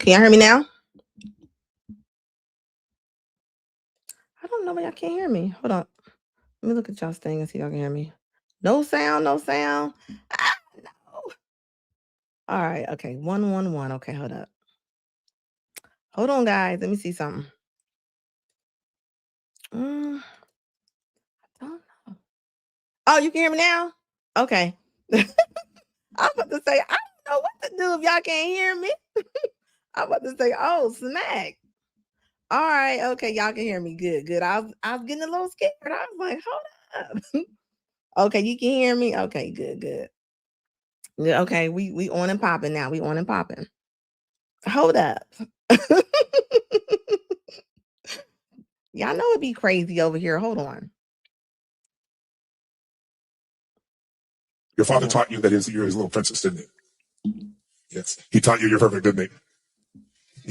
Can y'all hear me now? I don't know why y'all can't hear me. Hold on. Let me look at y'all's thing and see if y'all can hear me. No sound, no sound. Ah, no. All right. Okay. 111. Okay, hold up. Hold on, guys. Let me see something. I don't know. Oh, you can hear me now? Okay. I'm about to say, I don't know what to do if y'all can't hear me. I'm about to say, oh, smack. All right. Okay. Y'all can hear me. Good, good. I was getting a little scared. I was like, hold up. Okay, you can hear me? Okay, good, good. Yeah, okay, we on and popping now. We on and popping. Hold up. Y'all know it'd be crazy over here. Hold on. Your father taught you that you're his little princess, didn't he? Yes. He taught you you're perfect, didn't he?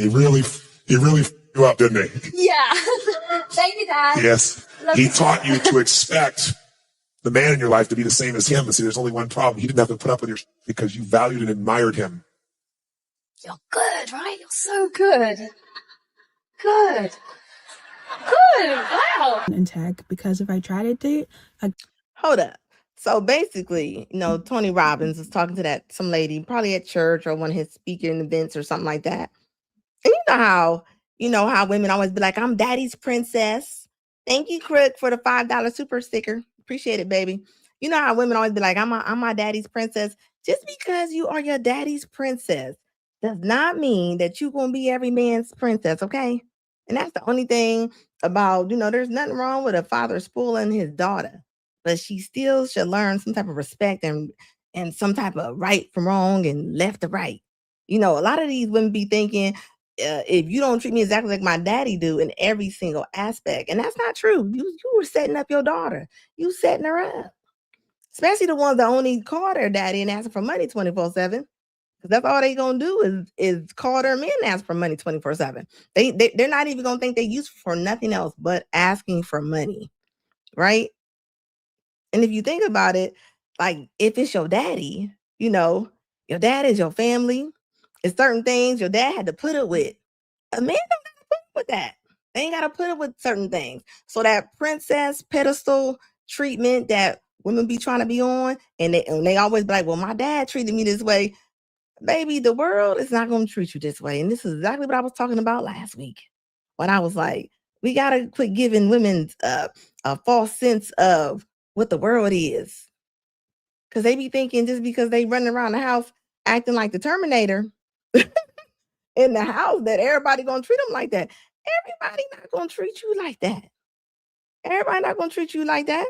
He really f***ed you up, didn't he? Yeah. Thank you, Dad. Yes. He taught you to expect the man in your life to be the same as him. And see, there's only one problem. He didn't have to put up with your because you valued and admired him. You're good, right? You're so good. Good. Good. Wow. In tech, because if I try to date, Hold up. So basically, Tony Robbins was talking to some lady, probably at church or one of his speaking events or something like that. And you know how women always be like, I'm daddy's princess. Thank you, Crook, for the $5 super sticker. Appreciate it, baby. You know how women always be like, I'm my daddy's princess. Just because you are your daddy's princess does not mean that you're going to be every man's princess, okay? And that's the only thing about, there's nothing wrong with a father spoiling his daughter, but she still should learn some type of respect and some type of right from wrong and left to right. A lot of these women be thinking, if you don't treat me exactly like my daddy do in every single aspect, and that's not true. You were setting up your daughter. You setting her up. Especially the ones that only call their daddy and ask for money 24/7. Because that's all they gonna do is call their men and ask for money 24/7. They're not even gonna think they're useful for nothing else but asking for money, right? And if you think about it, like if it's your daddy, your dad is your family. It's certain things your dad had to put up with. A man don't gotta put up with that. They ain't gotta put up with certain things. So that princess pedestal treatment that women be trying to be on, and they always be like, well, my dad treated me this way. Baby, the world is not gonna treat you this way. And this is exactly what I was talking about last week. When I was like, we gotta quit giving women a false sense of what the world is. Because they be thinking just because they running around the house acting like the Terminator in the house that everybody gonna treat them like that. Everybody not gonna treat you like that. Everybody not gonna treat you like that.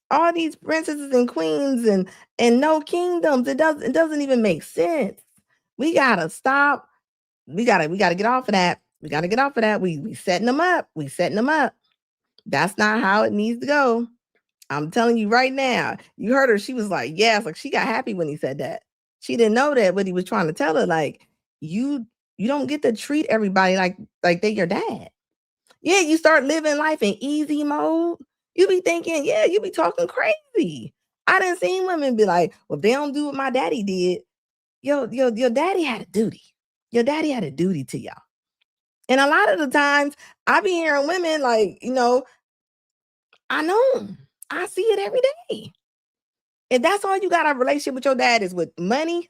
All these princesses and queens and no kingdoms. It doesn't even make sense. We gotta stop. We gotta get off of that. We gotta get off of that. We setting them up. We setting them up. That's not how it needs to go. I'm telling you right now. You heard her. She was like, yes, like she got happy when he said that. She didn't know that what he was trying to tell her. Like, you don't get to treat everybody like they your dad. Yeah, you start living life in easy mode. You be thinking, yeah, you be talking crazy. I done seen women be like, well, if they don't do what my daddy did, your daddy had a duty. Your daddy had a duty to y'all. And a lot of the times I be hearing women like, I know. I see it every day. If that's all you got a relationship with your dad is with money,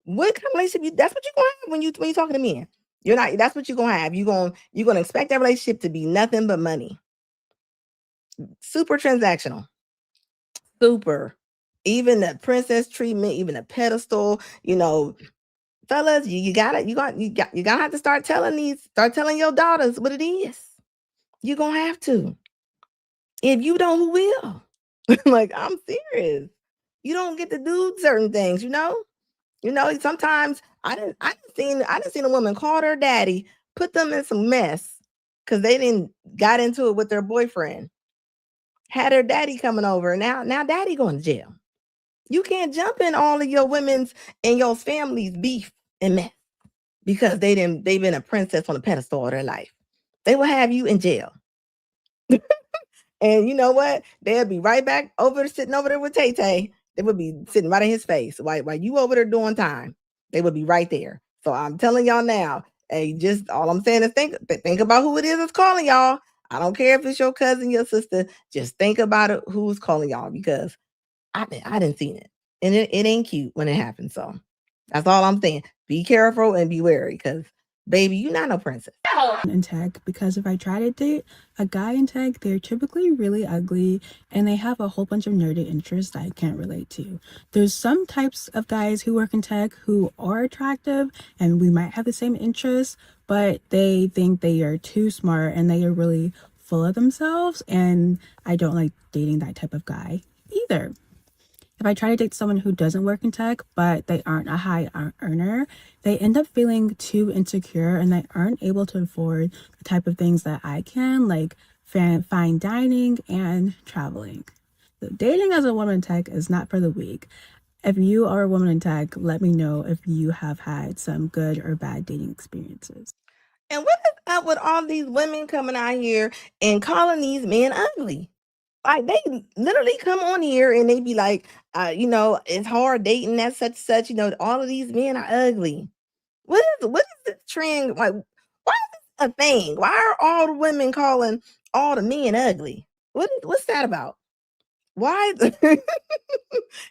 what kind of relationship that's what you're gonna have when you talking to men. You're not, that's what you're gonna have. You're gonna expect that relationship to be nothing but money. Super transactional. Super. Even the princess treatment, even the pedestal, fellas, you gotta have to start telling your daughters what it is. You're gonna have to. If you don't, who will? Like, I'm serious. You don't get to do certain things, sometimes I didn't seen a woman call her daddy, put them in some mess because they didn't got into it with their boyfriend. Had her daddy coming over. Now daddy going to jail. You can't jump in all of your women's and your family's beef and mess because they've been a princess on a pedestal all their life. They will have you in jail. And you know what? They'll be right back sitting over there with Tay-Tay. They would be sitting right in his face while you over there doing time. They would be right there So I'm telling y'all now, hey, just all I'm saying is think about who it is that's calling y'all. I don't care if it's your cousin, your sister. Just think about it, who's calling y'all, because I didn't see it, and it ain't cute when it happens. So that's all I'm saying. Be careful and be wary, because baby, you're not no princess. In tech, because if I try to date a guy in tech, they're typically really ugly and they have a whole bunch of nerdy interests that I can't relate to. There's some types of guys who work in tech who are attractive and we might have the same interests, but they think they are too smart and they are really full of themselves, and I don't like dating that type of guy either. If I try to date someone who doesn't work in tech, but they aren't a high earner, they end up feeling too insecure and they aren't able to afford the type of things that I can, like fine dining and traveling. So dating as a woman in tech is not for the weak. If you are a woman in tech, let me know if you have had some good or bad dating experiences. And what is up with all these women coming out here and calling these men ugly? Like, they literally come on here and they be like, it's hard dating that such, all of these men are ugly. What is the trend? Like, why is this a thing? Why are all the women calling all the men ugly? What's that about? Why?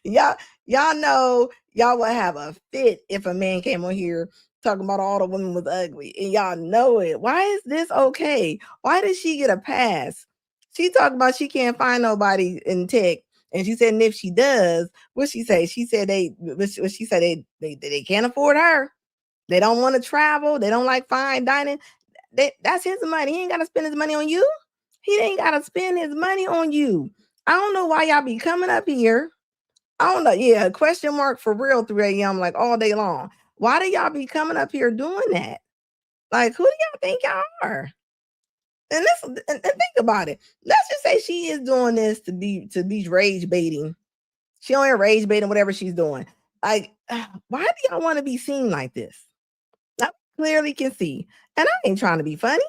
y'all y'all know y'all would have a fit if a man came on here talking about all the women was ugly, and y'all know it. Why is this okay? Why did she get a pass? She talked about she can't find nobody in tech, and she said, and if she does, what she say? She said what she said, they can't afford her. They don't want to travel. They don't like fine dining. That's his money. He ain't got to spend his money on you. He ain't got to spend his money on you. I don't know why y'all be coming up here. I don't know. Yeah, question mark for real 3 a.m. like all day long. Why do y'all be coming up here doing that? Like, who do y'all think y'all are? And think about it. Let's just say she is doing this to be rage baiting. She only rage baiting whatever she's doing. Like, why do y'all want to be seen like this? I clearly can see. And I ain't trying to be funny.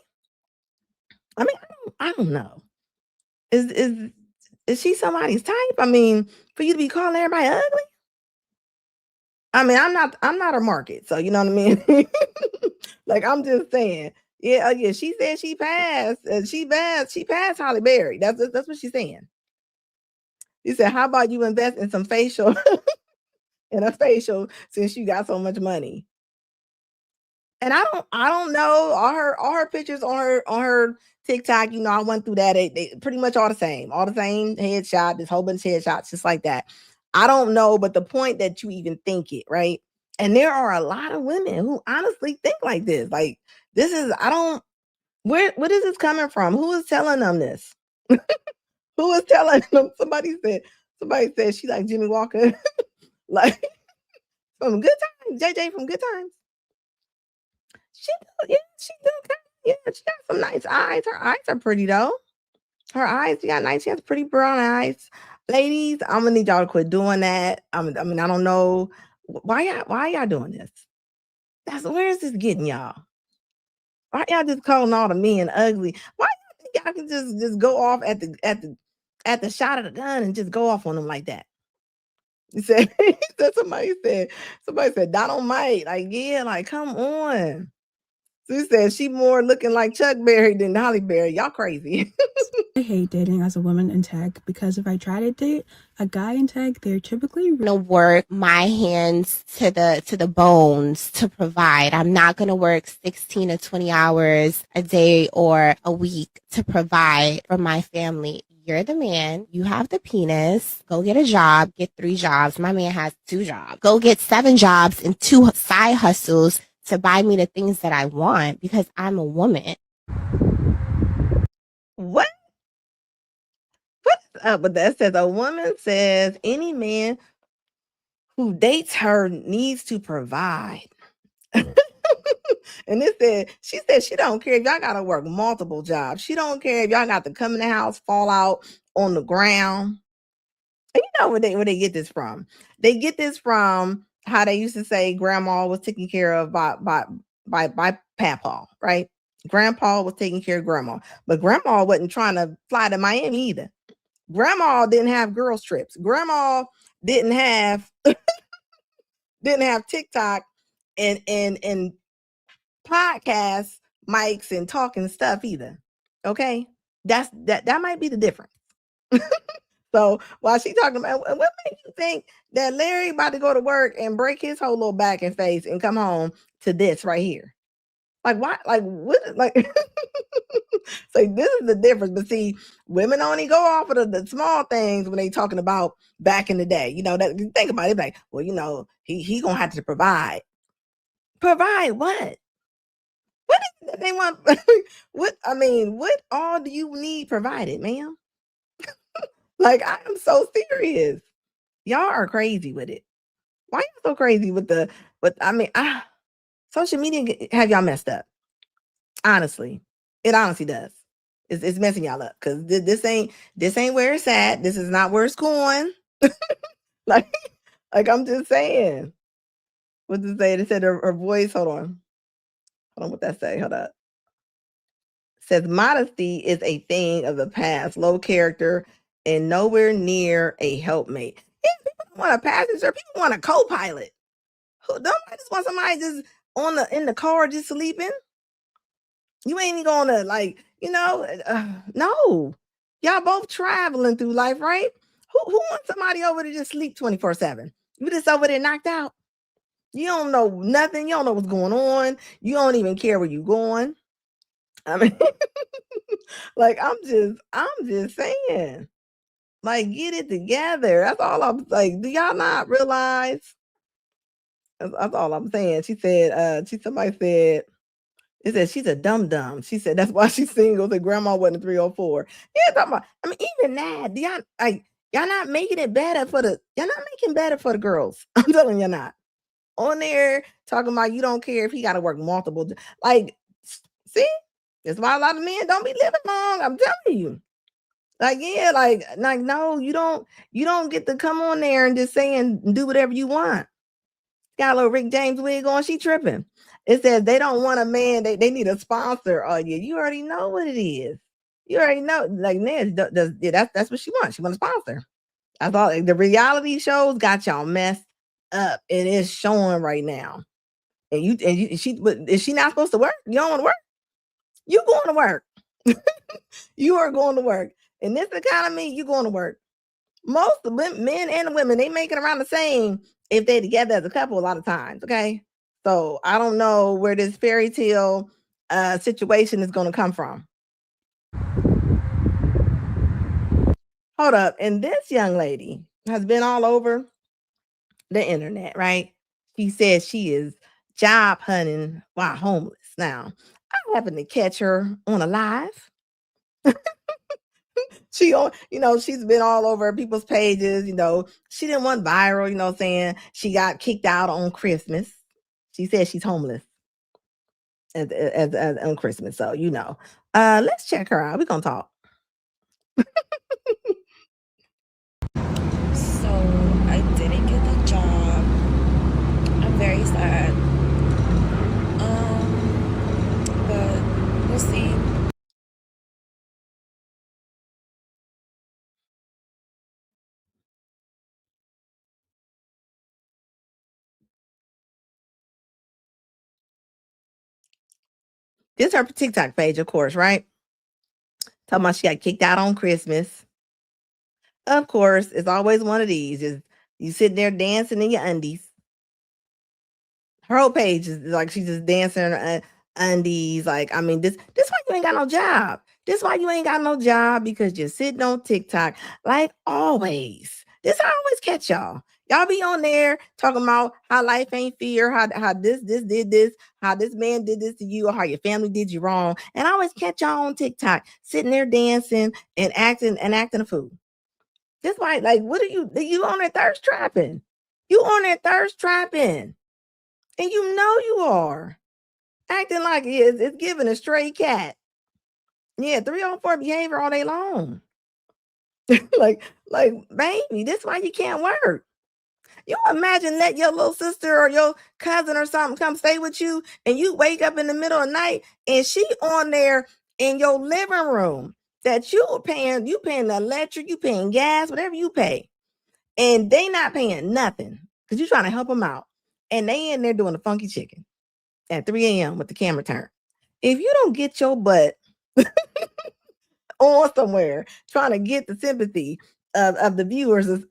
I mean, I don't know. Is she somebody's type? I mean, for you to be calling everybody ugly? I mean, I'm not a market, so you know what I mean? Like, I'm just saying. Yeah, yeah, she said she passed. She passed Holly Berry. That's what she's saying. He said, how about you invest in some facial in a facial since you got so much money? And I don't know, all her pictures on her TikTok, I went through that. They pretty much all the same headshot, this whole bunch of headshots, just like that. I don't know, but the point that you even think it, right? And there are a lot of women who honestly think like this. Like, this is, I don't, where is this coming from? Who is telling them this? Who is telling them? Somebody said she like Jimmy Walker, like from Good Times, JJ from Good Times. She she got some nice eyes. Her eyes are pretty though. Her eyes, she got nice. She has pretty brown eyes. Ladies, I'm gonna need y'all to quit doing that. I mean, I don't know why y'all doing this. Where is this getting y'all? Why y'all just calling all the men ugly? Why y'all think y'all can just go off at the shot of the gun and just go off on them like that? He said, somebody said Dynamite. Like, yeah, like, come on. She said she more looking like Chuck Berry than Holly Berry. Y'all crazy. I hate dating as a woman in tech because if I try to date a guy in tech, they're typically gonna work my hands to the bones to provide. I'm not gonna work 16 to 20 hours a day or a week to provide for my family. You're the man. You have the penis. Go get a job. Get 3 jobs. My man has 2 jobs. Go get 7 jobs and 2 side hustles to buy me the things that I want because I'm a woman. What? What's up with that? Says a woman says any man who dates her needs to provide. And she said she don't care if y'all gotta work multiple jobs. She don't care if y'all got to come in the house, fall out on the ground. And you know where they get this from? They get this from how they used to say grandma was taken care of by papa, right? Grandpa was taking care of grandma, but grandma wasn't trying to fly to Miami either. Grandma didn't have girls trips. Grandma didn't have TikTok and podcast mics and talking stuff either. Okay, that might be the difference. So while she talking about what makes you think that Larry about to go to work and break his whole little back and face and come home to this right here? Like why? Like what? Like so this is the difference. But see, women only go off of the small things when they talking about back in the day. You know that think about it like, well, you know, he gonna have to provide. Provide what? What is it that they want? What I mean, what all do you need provided, ma'am? Like I am so serious. Y'all are crazy with it. Why you so crazy with the with I mean, social media have y'all messed up. Honestly. It honestly does. It's messing y'all up because this ain't where it's at. This is not where it's going. like like I'm just saying. What did it say? It said her voice. Hold on. What that say? Hold up. Says modesty is a thing of the past, low character, and nowhere near a helpmate. Yeah, people don't want a passenger. People want a co-pilot. Who don't just want somebody just in the car just sleeping? You ain't even gonna like, no. Y'all both traveling through life, right? Who wants somebody over to just sleep 24/7? You just over there knocked out. You don't know nothing. You don't know what's going on. You don't even care where you going. I mean, like I'm just saying. Like, get it together. That's all I'm like. Do y'all not realize? That's all I'm saying. Somebody said, it said she's a dum dum. She said that's why she's single. That grandma wasn't a 304. Yeah, talking about, I mean, even that, do y'all like y'all not making it better y'all not making better for the girls. I'm telling you not. On there talking about you don't care if he gotta work multiple like see? That's why a lot of men don't be living long. I'm telling you. Like, yeah, like no, you don't get to come on there and just say and do whatever you want. Got a little Rick James wig on, she tripping. It says they don't want a man, they need a sponsor. Oh yeah, you already know what it is. You already know, like Ned does, yeah, that's what she wants. She wants a sponsor. I thought like, the reality shows got y'all messed up. It is showing right now. Is she not supposed to work? You don't want to work? You going to work. You are going to work. In this economy, you going to work. Most of the men and women, they make it around the same if they together as a couple a lot of times. Okay. So I don't know where this fairy tale situation is going to come from. Hold up. And this young lady has been all over the internet, right? She says she is job hunting while homeless. Now, I happened to catch her on a live. She's been all over people's pages, she didn't want viral, saying she got kicked out on Christmas. She said she's homeless as on Christmas. So, let's check her out. We're going to talk. So I didn't get the job. I'm very sad. But we'll see. This is her TikTok page, of course, right? Talking about she got kicked out on Christmas. Of course, it's always one of these. Just you sitting there dancing in your undies. Her whole page is like she's just dancing in her undies. Like, I mean, this why you ain't got no job. This why you ain't got no job because you're sitting on TikTok like always. This I always catch y'all. Y'all be on there talking about how life ain't fair, how this did this, how this man did this to you, or how your family did you wrong. And I always catch y'all on TikTok sitting there dancing and acting a fool. This why, like, what are you on that thirst trapping? You on that thirst trapping. And you are acting like it's giving a stray cat. Yeah, 304 behavior all day long. like, baby, this why you can't work. You imagine let your little sister or your cousin or something come stay with you and you wake up in the middle of the night and she on there in your living room that you paying the electric, you paying gas, whatever you pay. And they not paying nothing because you're trying to help them out. and they in there doing the funky chicken at 3 a.m. with the camera turned. If you don't get your butt on somewhere trying to get the sympathy of the viewers of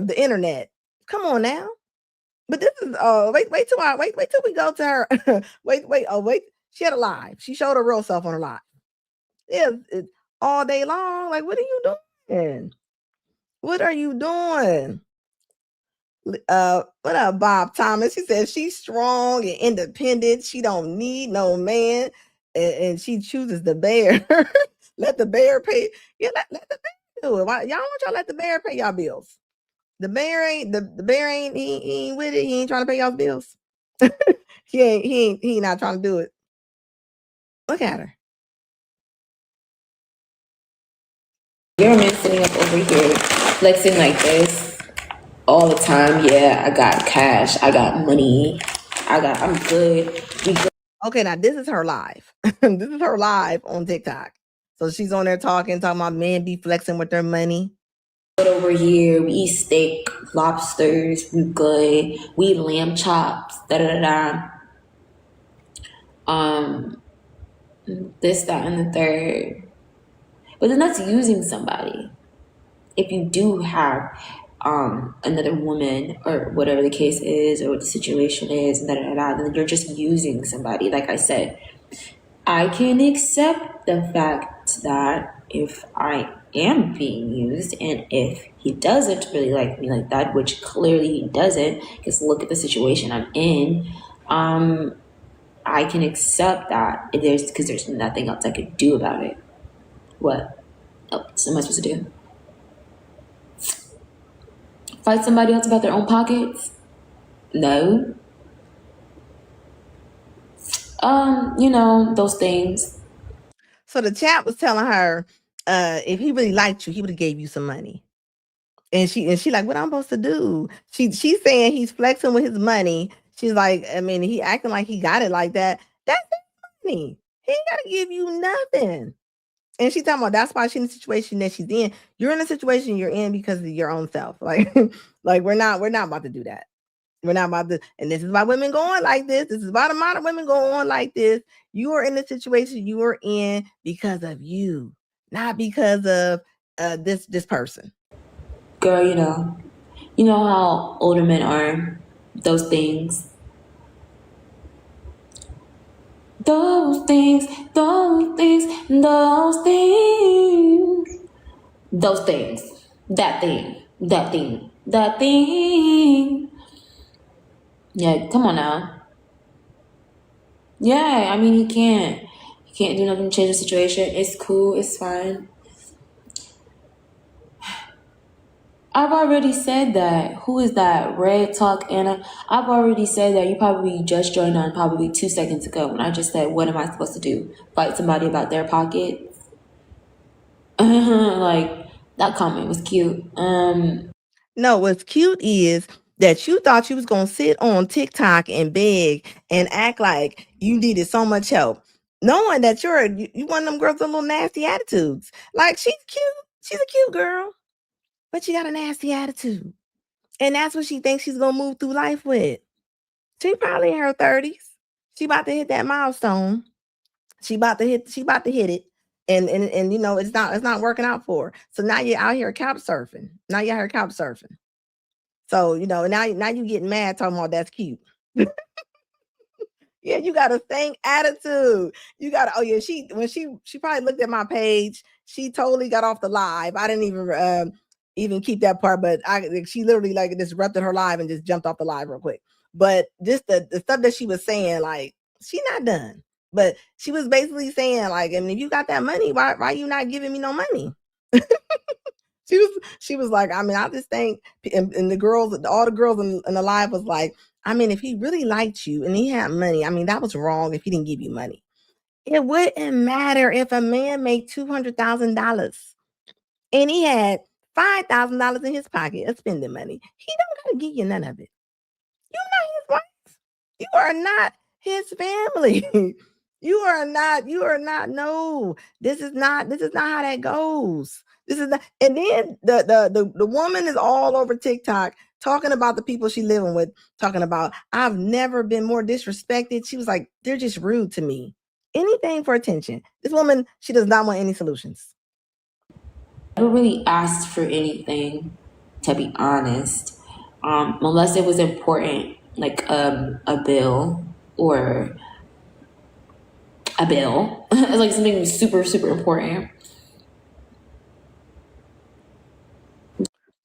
the internet, come on now. But this is wait till we go to her. wait. She had a live. She showed her real self on her live. Yeah, it's all day long. Like, what are you doing? What are you doing? What up, Bob Thomas? She says she's strong and independent. She don't need no man, and she chooses the bear. Let the bear pay. Yeah, let the bear do it. Why, y'all want y'all let the bear pay y'all bills? The bear ain't the bear ain't he ain't with it. He ain't trying to pay y'all bills. He not trying to do it. Look at her. You're a man sitting up over here flexing like this all the time. Yeah, I got cash. I got money. I'm good. We good. Okay, now this is her live. This is her live on TikTok. So she's on there talking about men be flexing with their money. Over here, we eat steak, lobsters. We good. We eat lamb chops. Da da da da. This, that, and the third. But then that's using somebody. If you do have another woman or whatever the case is or what the situation is, then you're just using somebody. Like I said, I can accept the fact that if I am being used and if he doesn't really like me like that, which clearly he doesn't, because look at the situation I'm in, I can accept that because there's nothing else I could do about it. What else am I supposed to do? Fight somebody else about their own pockets? No. Those things. So the chat was telling her, if he really liked you, he would have gave you some money. And she like, what I'm supposed to do? She's saying he's flexing with his money. She's like, I mean, he acting like he got it like that. That's his money. He ain't gotta give you nothing. And she's talking about that's why she's in the situation that she's in. You're in the situation you're in because of your own self. Like, like we're not about to do that. We're not about to, and this is why women go on like this. This is why the modern women go on like this. You are in the situation you are in because of you, not because of this person. Girl, you know how older men are. Those things. Those things, those things, those things. Those things. That thing. That thing. That thing. Yeah, come on now. Yeah, I mean, he can't. He can't do nothing to change the situation. It's cool. It's fine. I've already said that. Who is that? Red Talk Anna. I've already said that. You probably just joined on probably 2 seconds ago when I just said, what am I supposed to do? Fight somebody about their pockets? Like, that comment was cute. No, what's cute is that you thought you was gonna sit on TikTok and beg and act like you needed so much help, knowing that you one of them girls with little nasty attitudes. Like she's cute, she's a cute girl, but she got a nasty attitude, and that's what she thinks she's gonna move through life with. She probably in her 30s. She about to hit that milestone. She about to hit it. And it's not working out for her. So now you're out here couch surfing. So, now you getting mad talking about that's cute. Yeah, you got a stank attitude. You got oh yeah, she probably looked at my page. She totally got off the live. I didn't even keep that part, but she literally like disrupted her live and just jumped off the live real quick. But just the stuff that she was saying, like, she not done. But she was basically saying, like, I mean, if you got that money, why you not giving me no money? She was like, I mean, I just think, and all the girls in the live was like, I mean, if he really liked you and he had money, I mean, that was wrong if he didn't give you money. It wouldn't matter if a man made $200,000 and he had $5,000 in his pocket of spending money. He don't gotta give you none of it. You're not his wife. You are not his family. You are not. No, this is not how that goes. This is not. And then the woman is all over TikTok talking about the people she living with, talking about, I've never been more disrespected. She was like, they're just rude to me. Anything for attention. This woman, she does not want any solutions. I never really asked for anything, to be honest, unless it was important, like a bill or a bill, like something super, super important.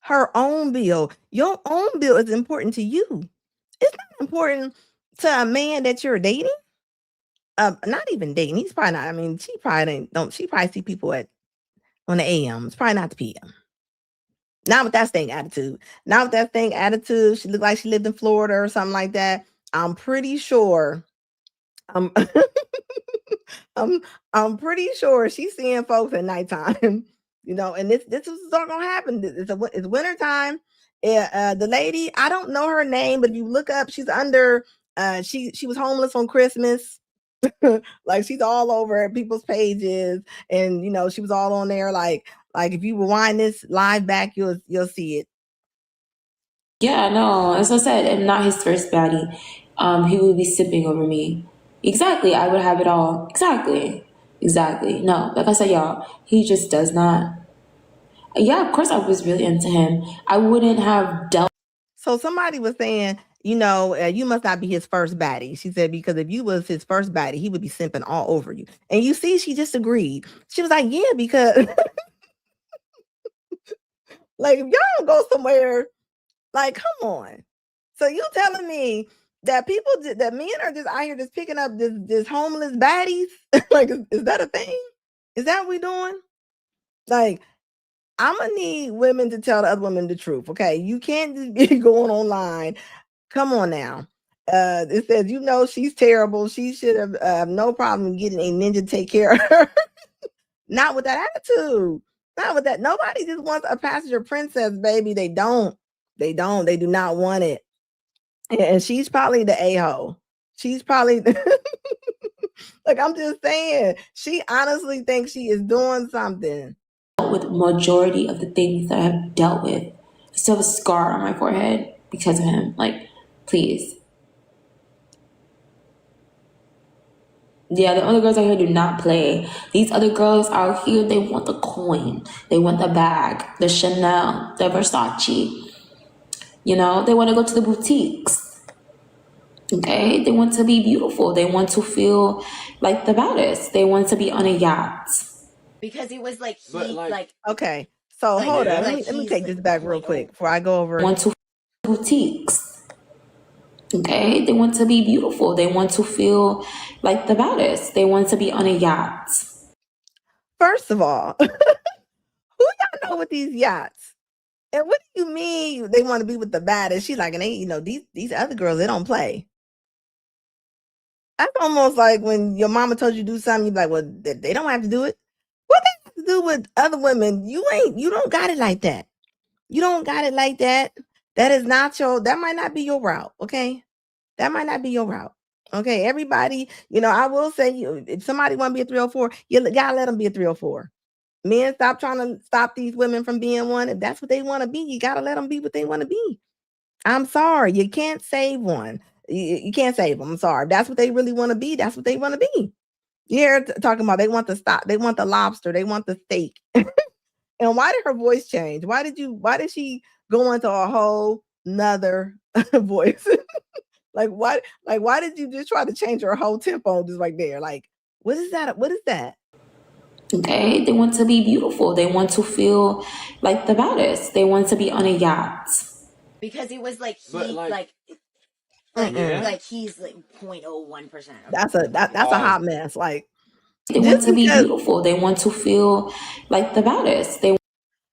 Her own bill. Your own bill is important to you. It's not important to a man that you're dating. Not even dating. He's probably not. I mean, she probably don't. She probably see people on the AM. It's probably not the PM. Not with that stink attitude. Not with that stink attitude. She looked like she lived in Florida or something like that. I'm pretty sure. I'm I'm pretty sure she's seeing folks at nighttime. And this is not gonna happen. It's winter time. The lady, I don't know her name, but if you look up, she's under. She was homeless on Christmas. Like she's all over people's pages, and she was all on there. Like if you rewind this live back, you'll see it. Yeah, no, as I said, I'm not his first baddie. He would be sipping over me. Exactly, I would have it all. Exactly. No, like I said, y'all, he just does not. Yeah, of course I was really into him. I wouldn't have dealt. So somebody was saying, you must not be his first baddie. She said, because if you was his first baddie, he would be simping all over you. And you see, she just agreed. She was like, yeah, because like if y'all don't go somewhere, like, come on. So you telling me that that men are just out here just picking up this homeless baddies? Like, is that a thing? Is that what we doing? Like, I'm gonna need women to tell the other women the truth. Okay, you can't just be going online. Come on now. It says, she's terrible. She should have no problem getting a ninja to take care of her. Not with that attitude. Not with that. Nobody just wants a passenger princess, baby. They don't. They don't. They do not want it. And she's probably the a-hole. She's probably like, I'm just saying, she honestly thinks she is doing something. With majority of the things that I've dealt with. I still have a scar on my forehead because of him. Like, please. Yeah, the other girls out here do not play. These other girls out here, they want the coin. They want the bag, the Chanel, the Versace. They want to go to the boutiques. Okay? They want to be beautiful. They want to feel like the baddest. They want to be on a yacht. Because it was like Okay, so hold on. Let me take this back real quick before I go over. Want to boutiques. Okay, they want to be beautiful. They want to feel like the baddest. They want to be on a yacht. First of all, who y'all know with these yachts? And what do you mean they want to be with the baddest? She's like, and they, these other girls, they don't play. That's almost like when your mama told you to do something, you're like, well, they don't have to do it. What they have to do with other women? You don't got it like that. You don't got it like that. That is not that might not be your route. Okay. That might not be your route. Okay. Everybody, I will say, if somebody want to be a 304, you gotta let them be a 304. Men, stop trying to stop these women from being one. If that's what they want to be, you gotta let them be what they want to be. I'm sorry. You can't save one. You can't save them. I'm sorry. If that's what they really want to be, that's what they want to be. You're talking about they want the lobster, they want the steak. And why did her voice change? Why did she go into a whole nother voice? Why did you just try to change her whole tempo just right there? Like, what is that? What is that? Okay, they want to be beautiful. They want to feel like the baddest. They want to be on a yacht. Because it was like he's like 0.01%. That's a hot mess. Like, they want to be beautiful. They want to feel like the baddest.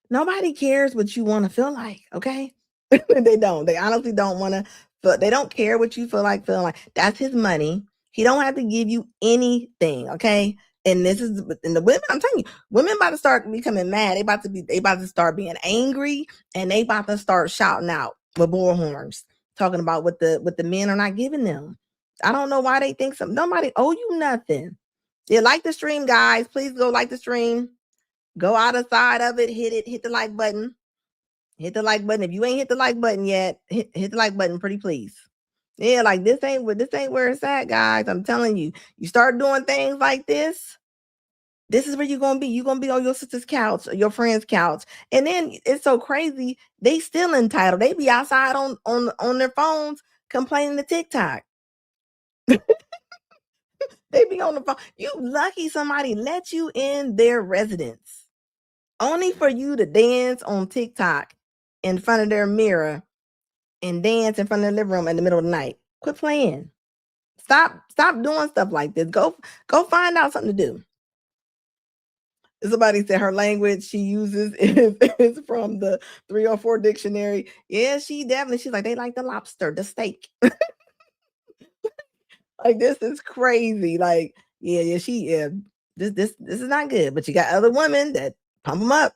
Nobody cares what you want to feel like. Okay, they don't. They honestly don't want to. But they don't care what you feel like feeling like. That's his money. He don't have to give you anything. Okay. And the women, I'm telling you, women about to start becoming mad. They about to start being angry, and they about to start shouting out with bull horns, talking about what the men are not giving them. I don't know why they think something. Nobody owe you nothing. Yeah, like the stream, guys. Please go like the stream. Go outside of it, hit the like button. Hit the like button. If you ain't hit the like button yet, hit the like button, pretty please. Yeah, like this ain't where it's at, guys. I'm telling you. You start doing things like this. This is where you're gonna be. You're gonna be on your sister's couch or your friend's couch. And then it's so crazy, they still entitled. They be outside on their phones complaining to TikTok. They be on the phone. You lucky somebody let you in their residence. Only for you to dance on TikTok in front of their mirror and dance in front of the living room in the middle of the night. Quit playing. Stop doing stuff like this. Go find out something to do. Somebody said her language she uses is from the 304 dictionary. Yeah, she's like, they like the lobster, the steak. Like, this is crazy. Like, this is not good. But you got other women that pump them up.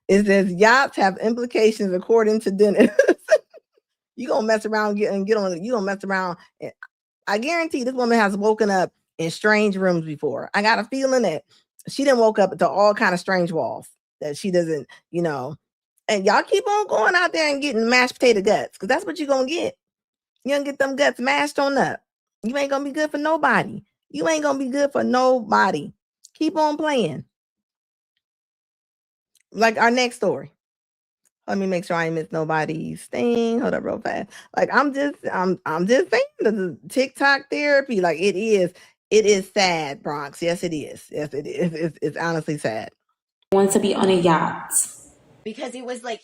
It says yachts have implications according to Dennis. You gonna mess around get on it. You gonna mess around. I guarantee this woman has woken up in strange rooms before. I got a feeling that she didn't woke up to all kind of strange walls that she doesn't, and y'all keep on going out there and getting mashed potato guts, because that's what you're gonna get. You're gonna get them guts mashed on up. You ain't gonna be good for nobody. You ain't gonna be good for nobody. Keep on playing. Like our next story. Let me make sure I ain't miss nobody's thing. Hold up real fast. Like, I'm just saying the TikTok therapy, like, it is sad, Bronx. Yes, it is. Yes, it is. It's honestly sad. Want to be on a yacht. Because it was like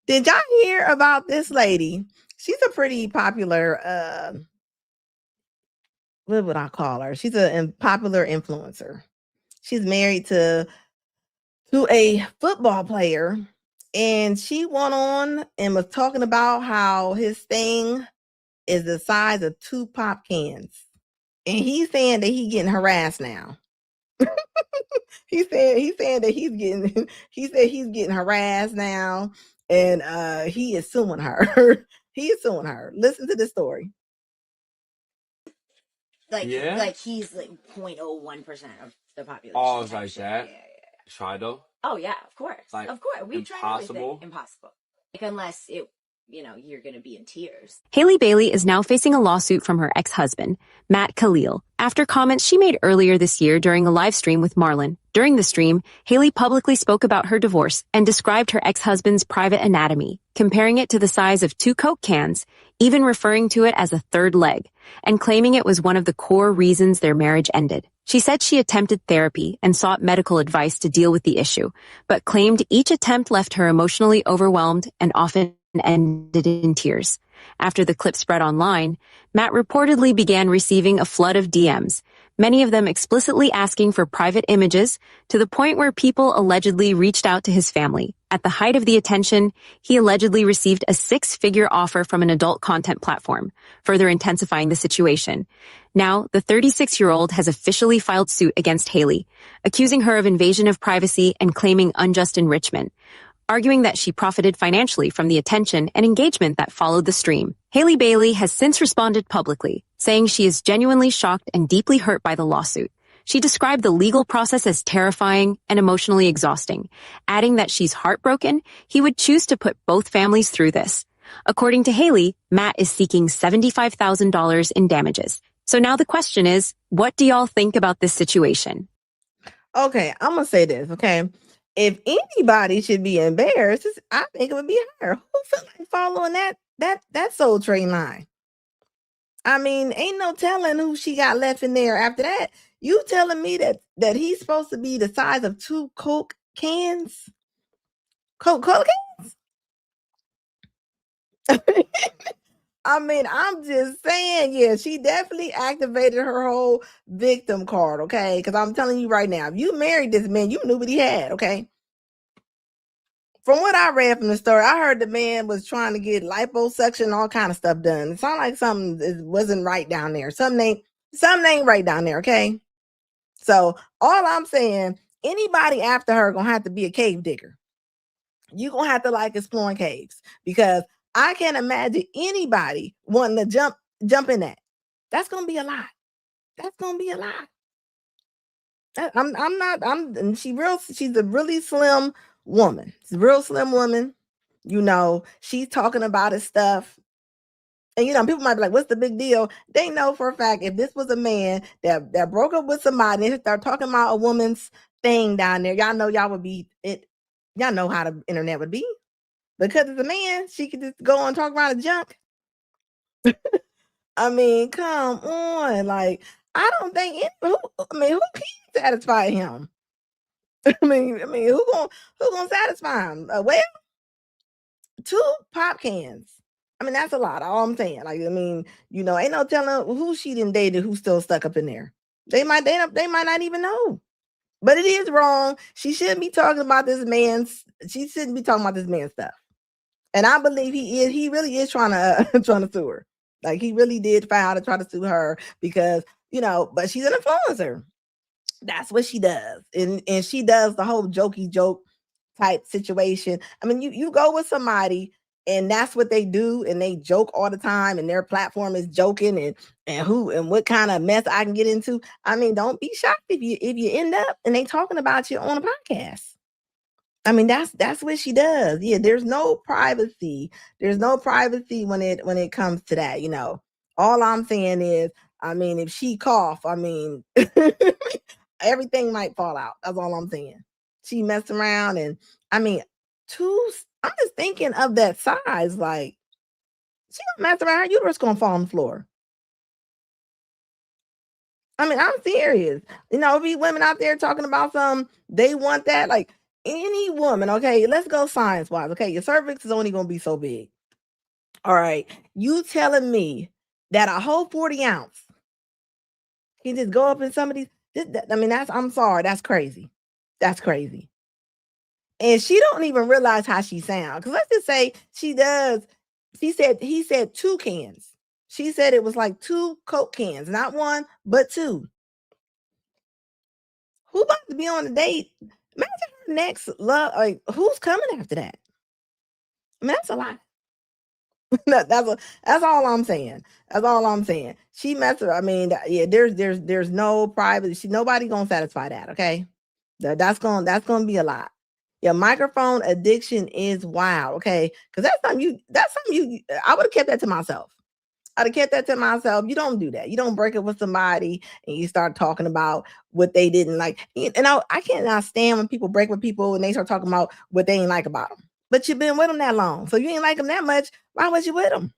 did y'all hear about this lady? She's a pretty popular what would I call her? She's a popular influencer. She's married to a football player, and she went on and was talking about how his thing is the size of 2 pop cans. And he's saying that he's getting harassed now. He's saying that he said he's getting harassed now, and he is suing her. He is suing her. Listen to this story. like he's like 0.01% of the population. Oh, it's like that. Yeah. Try though. Oh yeah, of course. We tried everything. Impossible. Like, unless you're gonna be in tears. Haley Bailey is now facing a lawsuit from her ex-husband, Matt Khalil, after comments she made earlier this year during a live stream with Marlon. During the stream, Haley publicly spoke about her divorce and described her ex-husband's private anatomy, comparing it to the size of 2 Coke cans, even referring to it as a third leg, and claiming it was one of the core reasons their marriage ended. She said she attempted therapy and sought medical advice to deal with the issue, but claimed each attempt left her emotionally overwhelmed and often ended in tears. After the clip spread online, Matt reportedly began receiving a flood of DMs, many of them explicitly asking for private images, to the point where people allegedly reached out to his family. At the height of the attention, he allegedly received a 6-figure offer from an adult content platform, further intensifying the situation. Now, the 36-year-old has officially filed suit against Haley, accusing her of invasion of privacy and claiming unjust enrichment, arguing that she profited financially from the attention and engagement that followed the stream. Haley Bailey has since responded publicly, saying she is genuinely shocked and deeply hurt by the lawsuit. She described the legal process as terrifying and emotionally exhausting, adding that she's heartbroken he would choose to put both families through this. According to Haley, Matt is seeking $75,000 in damages. So now the question is, what do y'all think about this situation? Okay, I'm going to say this, okay? If anybody should be embarrassed, I think it would be her. Who feel like following that Soul Train line? I mean, ain't no telling who she got left in there after that. You telling me that he's supposed to be the size of 2 Coke cans? Coca-Cola cans? I mean, I'm just saying, yeah, she definitely activated her whole victim card, okay? Because I'm telling you right now, if you married this man, you knew what he had, okay? From what I read from the story, I heard the man was trying to get liposuction, all kind of stuff done. It sounded like something wasn't right down there. Something ain't right down there, okay? So all I'm saying, anybody after her gonna have to be a cave digger. You're gonna have to like exploring caves, because I can't imagine anybody wanting to jump in that. That's gonna be a lot. That's gonna be a lot. She's a really slim woman. She's a real slim woman. She's talking about his stuff. And people might be like, what's the big deal? They know for a fact if this was a man that broke up with somebody and start talking about a woman's thing down there, y'all know y'all would be it. Y'all know how the internet would be. Because it's a man, she could just go and talk about the junk. I mean, come on. Like, I don't think who can satisfy him? I mean, who gonna satisfy him? Well, 2 pop cans. I mean, that's a lot. All I'm saying. Like, I mean, ain't no telling who she didn't dated who's still stuck up in there. They might not even know. But it is wrong. She shouldn't be talking about this man's. She shouldn't be talking about this man's stuff. And I believe he really is trying to trying to sue her. Like, he really did file to try to sue her because, but she's an influencer. That's what she does. And she does the whole jokey joke type situation. I mean, you go with somebody and that's what they do, and they joke all the time, and their platform is joking and what kind of mess I can get into. I mean, don't be shocked if you end up and they talking about you on a podcast. I mean, that's what she does. Yeah, there's no privacy. There's no privacy when it comes to that. All I'm saying is, I mean, if she cough, I mean, everything might fall out. That's all I'm saying. She messed around, and I mean, I'm just thinking of that size. Like, she gonna mess around, her uterus gonna fall on the floor. I mean, I'm serious. Be women out there talking about they want that. Like, any woman, okay, let's go science-wise. Okay, your cervix is only gonna be so big. All right. You telling me that a whole 40 ounce can just go up in somebody's. I mean, I'm sorry, that's crazy. That's crazy. And she don't even realize how she sounds. Because let's just say she does. He said 2 cans. She said it was like 2 Coke cans, not 1, but 2. Who about to be on a date? Imagine her next love. Like, who's coming after that? I mean, that's a lot. That's all I'm saying. That's all I'm saying. She messed up. I mean, yeah, there's no privacy. Nobody gonna satisfy that. Okay, that's gonna be a lot. Yeah, microphone addiction is wild. Okay, because that's something you. I would have kept that to myself. I'd have kept that to myself. You don't do that. You don't break up with somebody and you start talking about what they didn't like. And I cannot stand when people break with people and they start talking about what they ain't like about them. But you've been with them that long, so you ain't like them that much. Why was you with them?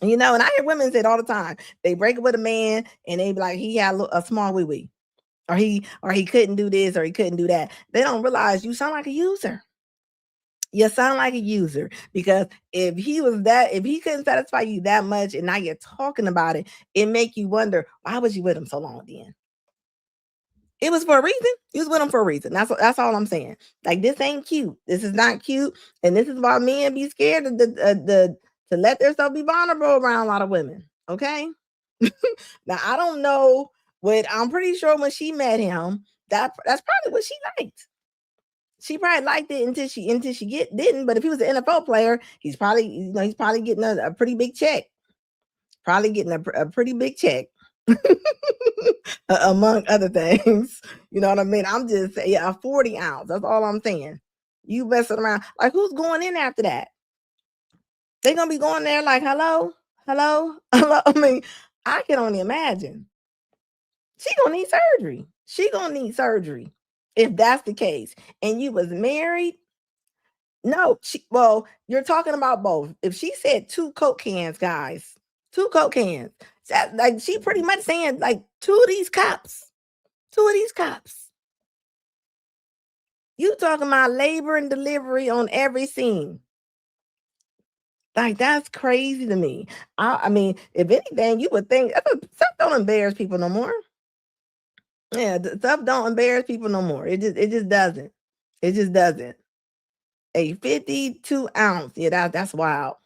And I hear women say it all the time. They break up with a man and they be like, he had a small wee wee, or he couldn't do this, or he couldn't do that. They don't realize you sound like a user. You sound like a user, because if he couldn't satisfy you that much and now you're talking about it, it make you wonder, why was you with him so long then? It was for a reason. You was with him for a reason. That's all I'm saying. Like, this ain't cute. This is not cute. And this is why men be scared to let themselves be vulnerable around a lot of women. Okay. Now, I don't know I'm pretty sure when she met him, that's probably what she liked. She probably liked it until she didn't. But if he was an NFL player, he's probably getting a pretty big check. Probably getting a pretty big check. Among other things. You know what I mean? I'm just saying, a 40 ounce. That's all I'm saying. You messing around. Like, who's going in after that? They're gonna be going there like, hello. I mean, I can only imagine. She gonna need surgery. If that's the case. And you was married. No, you're talking about both. If she said 2 Coke cans, guys, 2 Coke cans, like, she pretty much saying like 2 of these cups. You talking about labor and delivery on every scene. Like, that's crazy to me. I mean, if anything, you would think stuff don't embarrass people no more. Yeah, stuff don't embarrass people no more. It just doesn't. It just doesn't. A 52 ounce. Yeah, that's wild.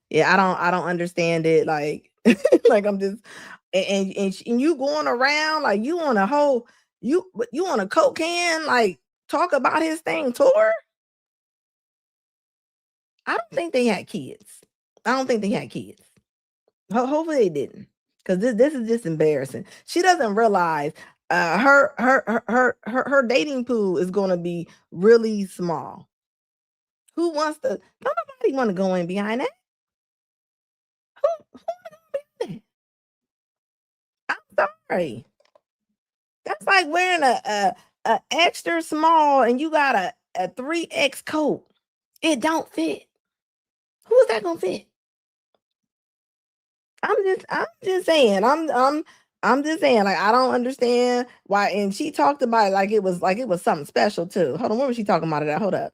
Yeah, I don't understand it. Like, like, I'm just and you going around like you on a Coke can, like, talk about his thing tour. I don't think they had kids. Hopefully they didn't, because this is just embarrassing. She doesn't realize her dating pool is going to be really small. Who wants to? Don't nobody want to go in behind that. Who want to go behind that? I'm sorry. That's like wearing a extra small and you got a 3X coat. It don't fit. Who is that gonna fit? I'm just saying. I'm just saying. Like I don't understand why. And she talked about it like it was something special too. Hold on, what was she talking about it at? Hold up.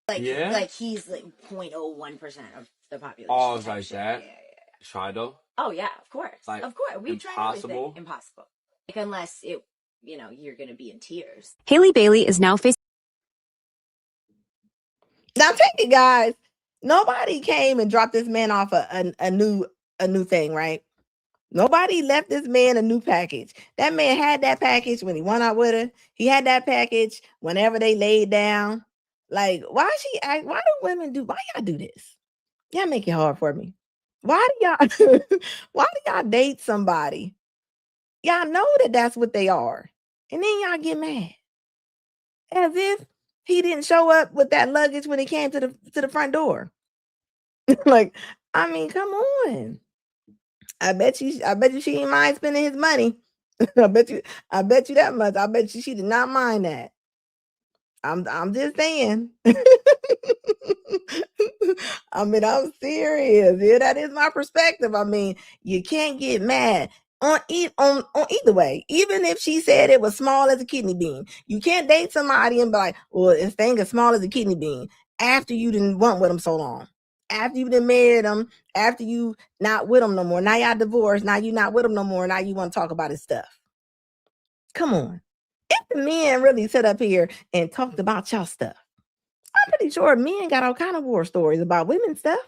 Like he's like 0.01% of the population. Oh, it's like that. Yeah. Try though. Oh yeah, of course. Like, of course. We've tried everything. impossible. Impossible. Like unless it, you're gonna be in tears. Haley Bailey is now facing. Now take it, guys. Nobody came and dropped this man off a new thing, right? Nobody left this man a new package. That man had that package when he went out with her. He had that package whenever they laid down. Like, why do women do? Why y'all do this? Y'all make it hard for me. Why do y'all date somebody? Y'all know that that's what they are, and then y'all get mad as if he didn't show up with that luggage when he came to the front door. Like, I mean, come on. I bet you she didn't mind spending his money. I bet you that much. I bet you she did not mind that. I'm just saying. I mean, I'm serious. Yeah, that is my perspective. I mean, you can't get mad on either way. Even if she said it was small as a kidney bean, you can't date somebody and be like, well, this thing is small as a kidney bean after you didn't want with them so long. After you done married him, after you not with him no more. Now y'all divorced. Now you not with him no more. Now you want to talk about his stuff. Come on. If the men really sit up here and talked about y'all stuff, I'm pretty sure men got all kind of war stories about women's stuff.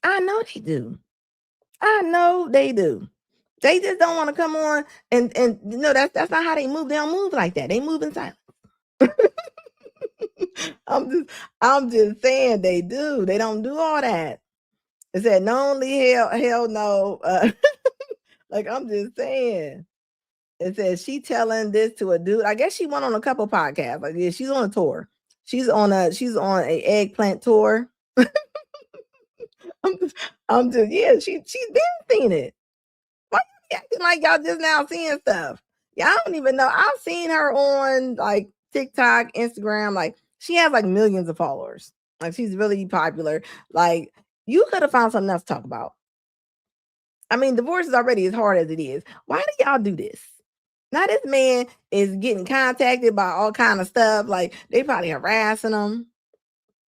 I know they do. I know they do. They just don't want to come on and that's not how they move. They don't move like that. They move in silence. I'm just saying they do. They don't do all that. It said no only hell no. Like I'm just saying. It says she telling this to a dude. I guess she went on a couple podcasts. Like yeah, she's on a tour. She's on a eggplant tour. I'm just she's been seeing it. Why you acting like y'all just now seeing stuff? Y'all don't even know. I've seen her on like TikTok, Instagram. Like she has like millions of followers. Like she's really popular. Like you could have found something else to talk about. I mean, divorce is already as hard as it is. Why do y'all do this? Now this man is getting contacted by all kind of stuff. Like they probably harassing him.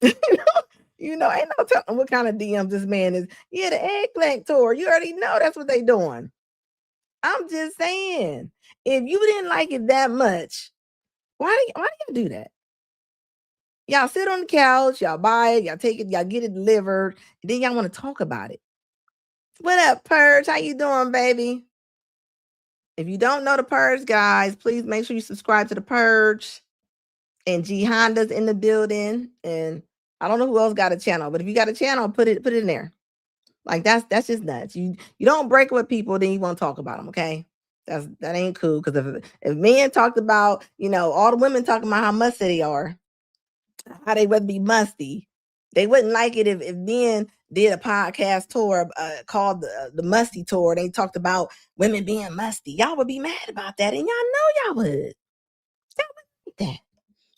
Ain't no telling what kind of DMs this man is. Yeah, the eggplant tour. You already know that's what they doing. I'm just saying, if you didn't like it that much, why do y'all do that? Y'all sit on the couch, y'all buy it, y'all take it, y'all get it delivered, and then y'all want to talk about it. What up, Purge? How you doing, baby? If you don't know the Purge, guys, please make sure you subscribe to the Purge. And G Honda's in the building, and I don't know who else got a channel, but if you got a channel, put it in there. Like that's just nuts. You don't break with people, then you won't talk about them. Okay, that ain't cool. Because if men talked about all the women talking about how musty they are, how they would be musty, they wouldn't like it if men did a podcast tour called the Musty Tour. They talked about women being musty. Y'all would be mad about that, and y'all know y'all would. Y'all would like that.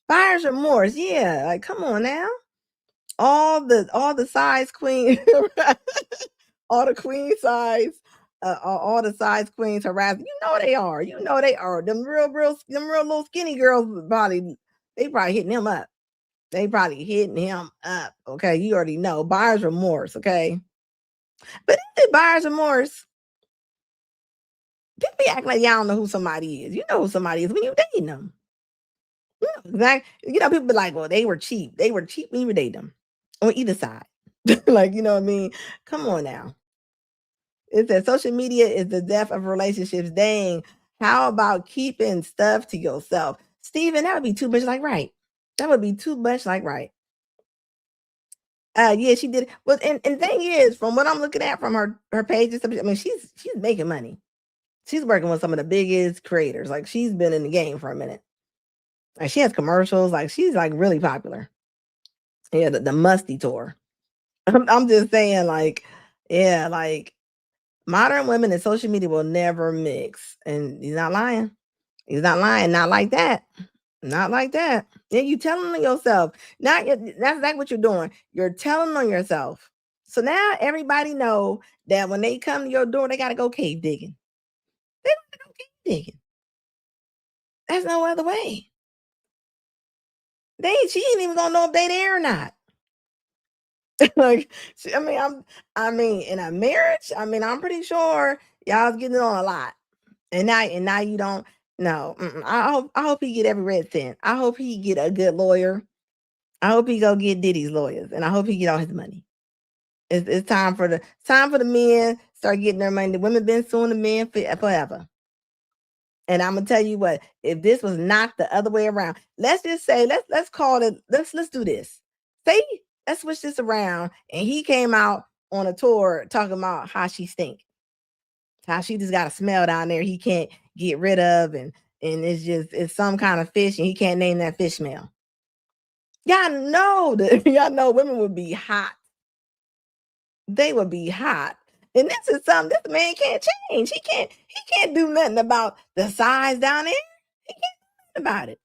Buyer's remorse, yeah. Like, come on now. All the size queen, all the queen size, all the size queens harass. They are. They are. Them real little skinny girls probably they probably hitting him up. They probably hitting him up. Okay, you already know. Buyer's remorse. Okay, but is it buyer's remorse? People act like y'all don't know who somebody is. You know who somebody is when you dating them. Exactly. People be like, well, they were cheap. They were cheap when you were dating them on either side. Like, you know what I mean? Come on now. It says social media is the death of relationships. Dang. How about keeping stuff to yourself? Steven, that would be too much like right. That would be too much like right. Yeah, she did. Well, and thing is, from what I'm looking at from her page and stuff, I mean, she's making money. She's working with some of the biggest creators. Like she's been in the game for a minute. Like she has commercials. Like she's like really popular. Yeah, the Musty tour. I'm just saying, like, yeah, like modern women and social media will never mix. And he's not lying. He's not lying. Not like that. Not like that. Yeah, you telling on yourself. Not that's exactly what you're doing. You're telling on yourself. So now everybody know that when they come to your door, they gotta go cave digging. They gotta go cave digging. There's no other way. She ain't even gonna know if they there or not. Like, I mean, in a marriage, I mean, I'm pretty sure y'all's getting it on a lot, and now you don't. No, I hope he get every red cent. I hope he get a good lawyer. I hope he go get Diddy's lawyers, and I hope he get all his money. It's time for the men start getting their money. The women been suing the men forever. And I'm gonna tell you what, if this was not the other way around, let's just say, let's call it, let's do this. Say, let's switch this around, and he came out on a tour talking about how she stink, how she just got a smell down there he can't get rid of, and it's some kind of fish, and he can't name that fish smell. Y'all know that y'all know women would be hot. They would be hot. And this is something this man can't change. He can't do nothing about the size down there. He can't do nothing about it.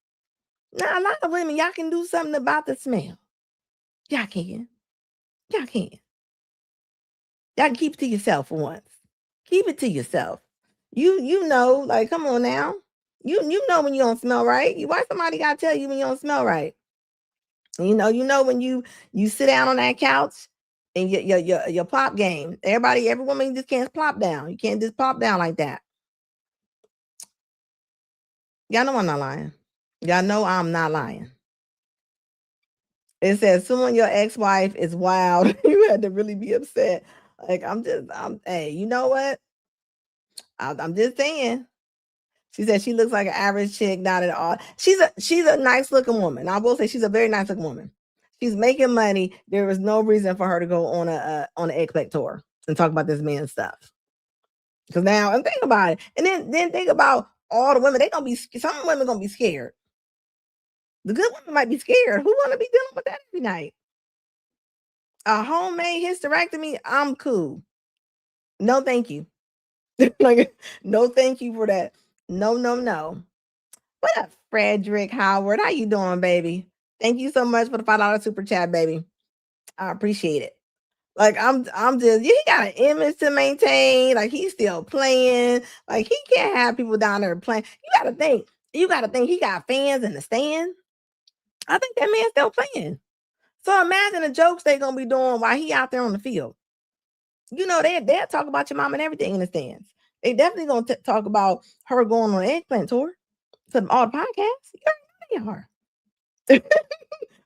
Now, a lot of women, y'all can do something about the smell. Y'all can. Y'all can. Y'all can keep it to yourself for once. Keep it to yourself. You know, like, come on now. You know when you don't smell right. Why somebody gotta tell you when you don't smell right? You know when you sit down on that couch and your plop game. Every woman just can't plop down. You can't just plop down like that. Y'all know I'm not lying. Y'all know I'm not lying. It says someone your ex-wife is wild. You had to really be upset. Like hey, you know what? I'm just saying. She said she looks like an average chick, not at all. She's a nice looking woman. I will say she's a very nice looking woman. She's making money. There was no reason for her to go on an eggplant tour and talk about this man's stuff. Because now, and think about it, and then think about all the women. Some women gonna be scared. The good women might be scared. Who want to be dealing with that every night? A homemade hysterectomy? I'm cool. No, thank you. Like, no, thank you for that. No, no, no. What up, Frederick Howard? How you doing, baby? Thank you so much for the $5 super chat, baby. I appreciate it. Like, I'm just, he got an image to maintain. Like, he's still playing. Like, he can't have people down there playing. You gotta think he got fans in the stand. I think that man's still playing. So imagine the jokes they're gonna be doing while he out there on the field. You know, they'll talk about your mom and everything in the stands. They definitely gonna talk about her going on an eggplant tour to all the podcasts. You already know they are.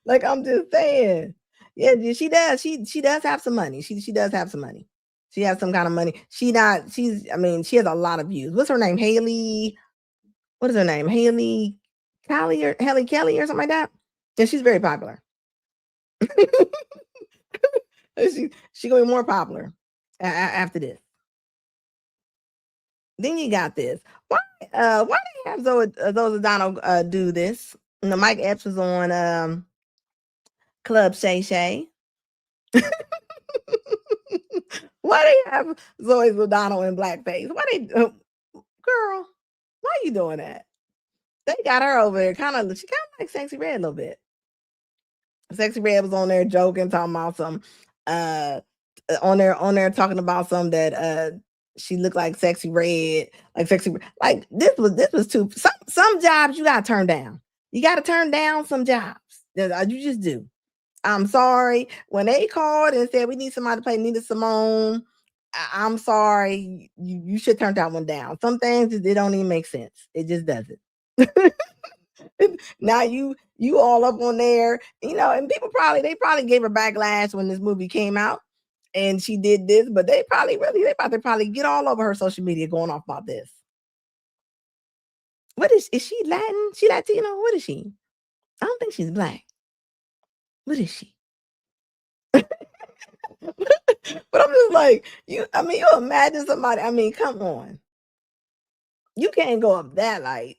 Like, I'm just saying. Yeah, she does. She does have some money. She does have some money. She has some kind of money. She has a lot of views. What's her name? Haley. What is her name? Haley Kelly or something like that. Yeah, she's very popular. she gonna be more popular after this. Then you got this. Why they have Zoe O'Donnell do this? You know, Mike Epps was on Club Shay Shay. Why they have Zoe O'Donnell in blackface? Why they girl, why are you doing that? They got her over there she kind of like Sexy Red a little bit. Sexy Red was on there joking, talking about some on there talking about some that she looked like Sexy Red, like this was too some jobs you gotta turn down. You gotta turn down some jobs. You just do. I'm sorry. When they called and said we need somebody to play Nina Simone, I'm sorry. You should turn that one down. Some things it don't even make sense. It just doesn't. Now you all up on there, and people they probably gave her backlash when this movie came out and she did this, but they about to probably get all over her social media going off about this. What is she Latin? She Latino? What is she? I don't think she's black. What is she? But I'm just like, you imagine somebody, come on. You can't go up that light.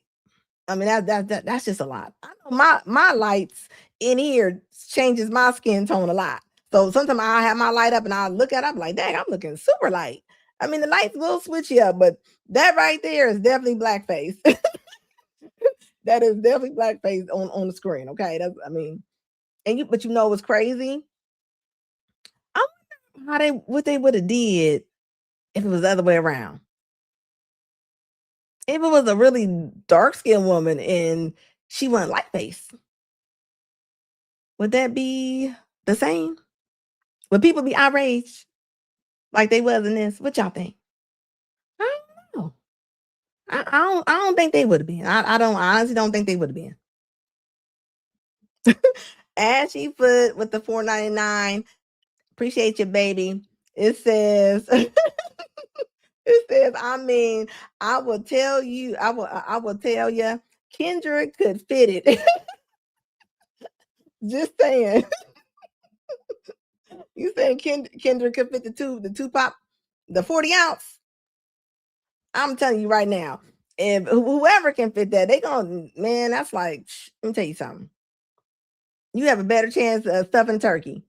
I mean, that's just a lot. I know my lights in here changes my skin tone a lot. So sometimes I have my light up and I look at it, I'm like, dang, I'm looking super light. I mean, the lights will switch you up, but that right there is definitely blackface. That is definitely blackface on the screen. Okay. That's, I mean, but you know what's crazy? I wonder what they would have did if it was the other way around. If it was a really dark skinned woman and she went light face, would that be the same? Would people be outraged like they was in this? What y'all think? I don't know. I don't think they would have been. I honestly don't think they would have been. Ashy Foot with the $4.99. Appreciate you, baby. It says it says, I mean, I will tell you, I will tell you, Kendrick could fit it. Just saying. You saying Kendrick could fit the two pop, the 40 ounce? I'm telling you right now, if whoever can fit that, they gonna, man, that's like, let me tell you something. You have a better chance of stuffing turkey.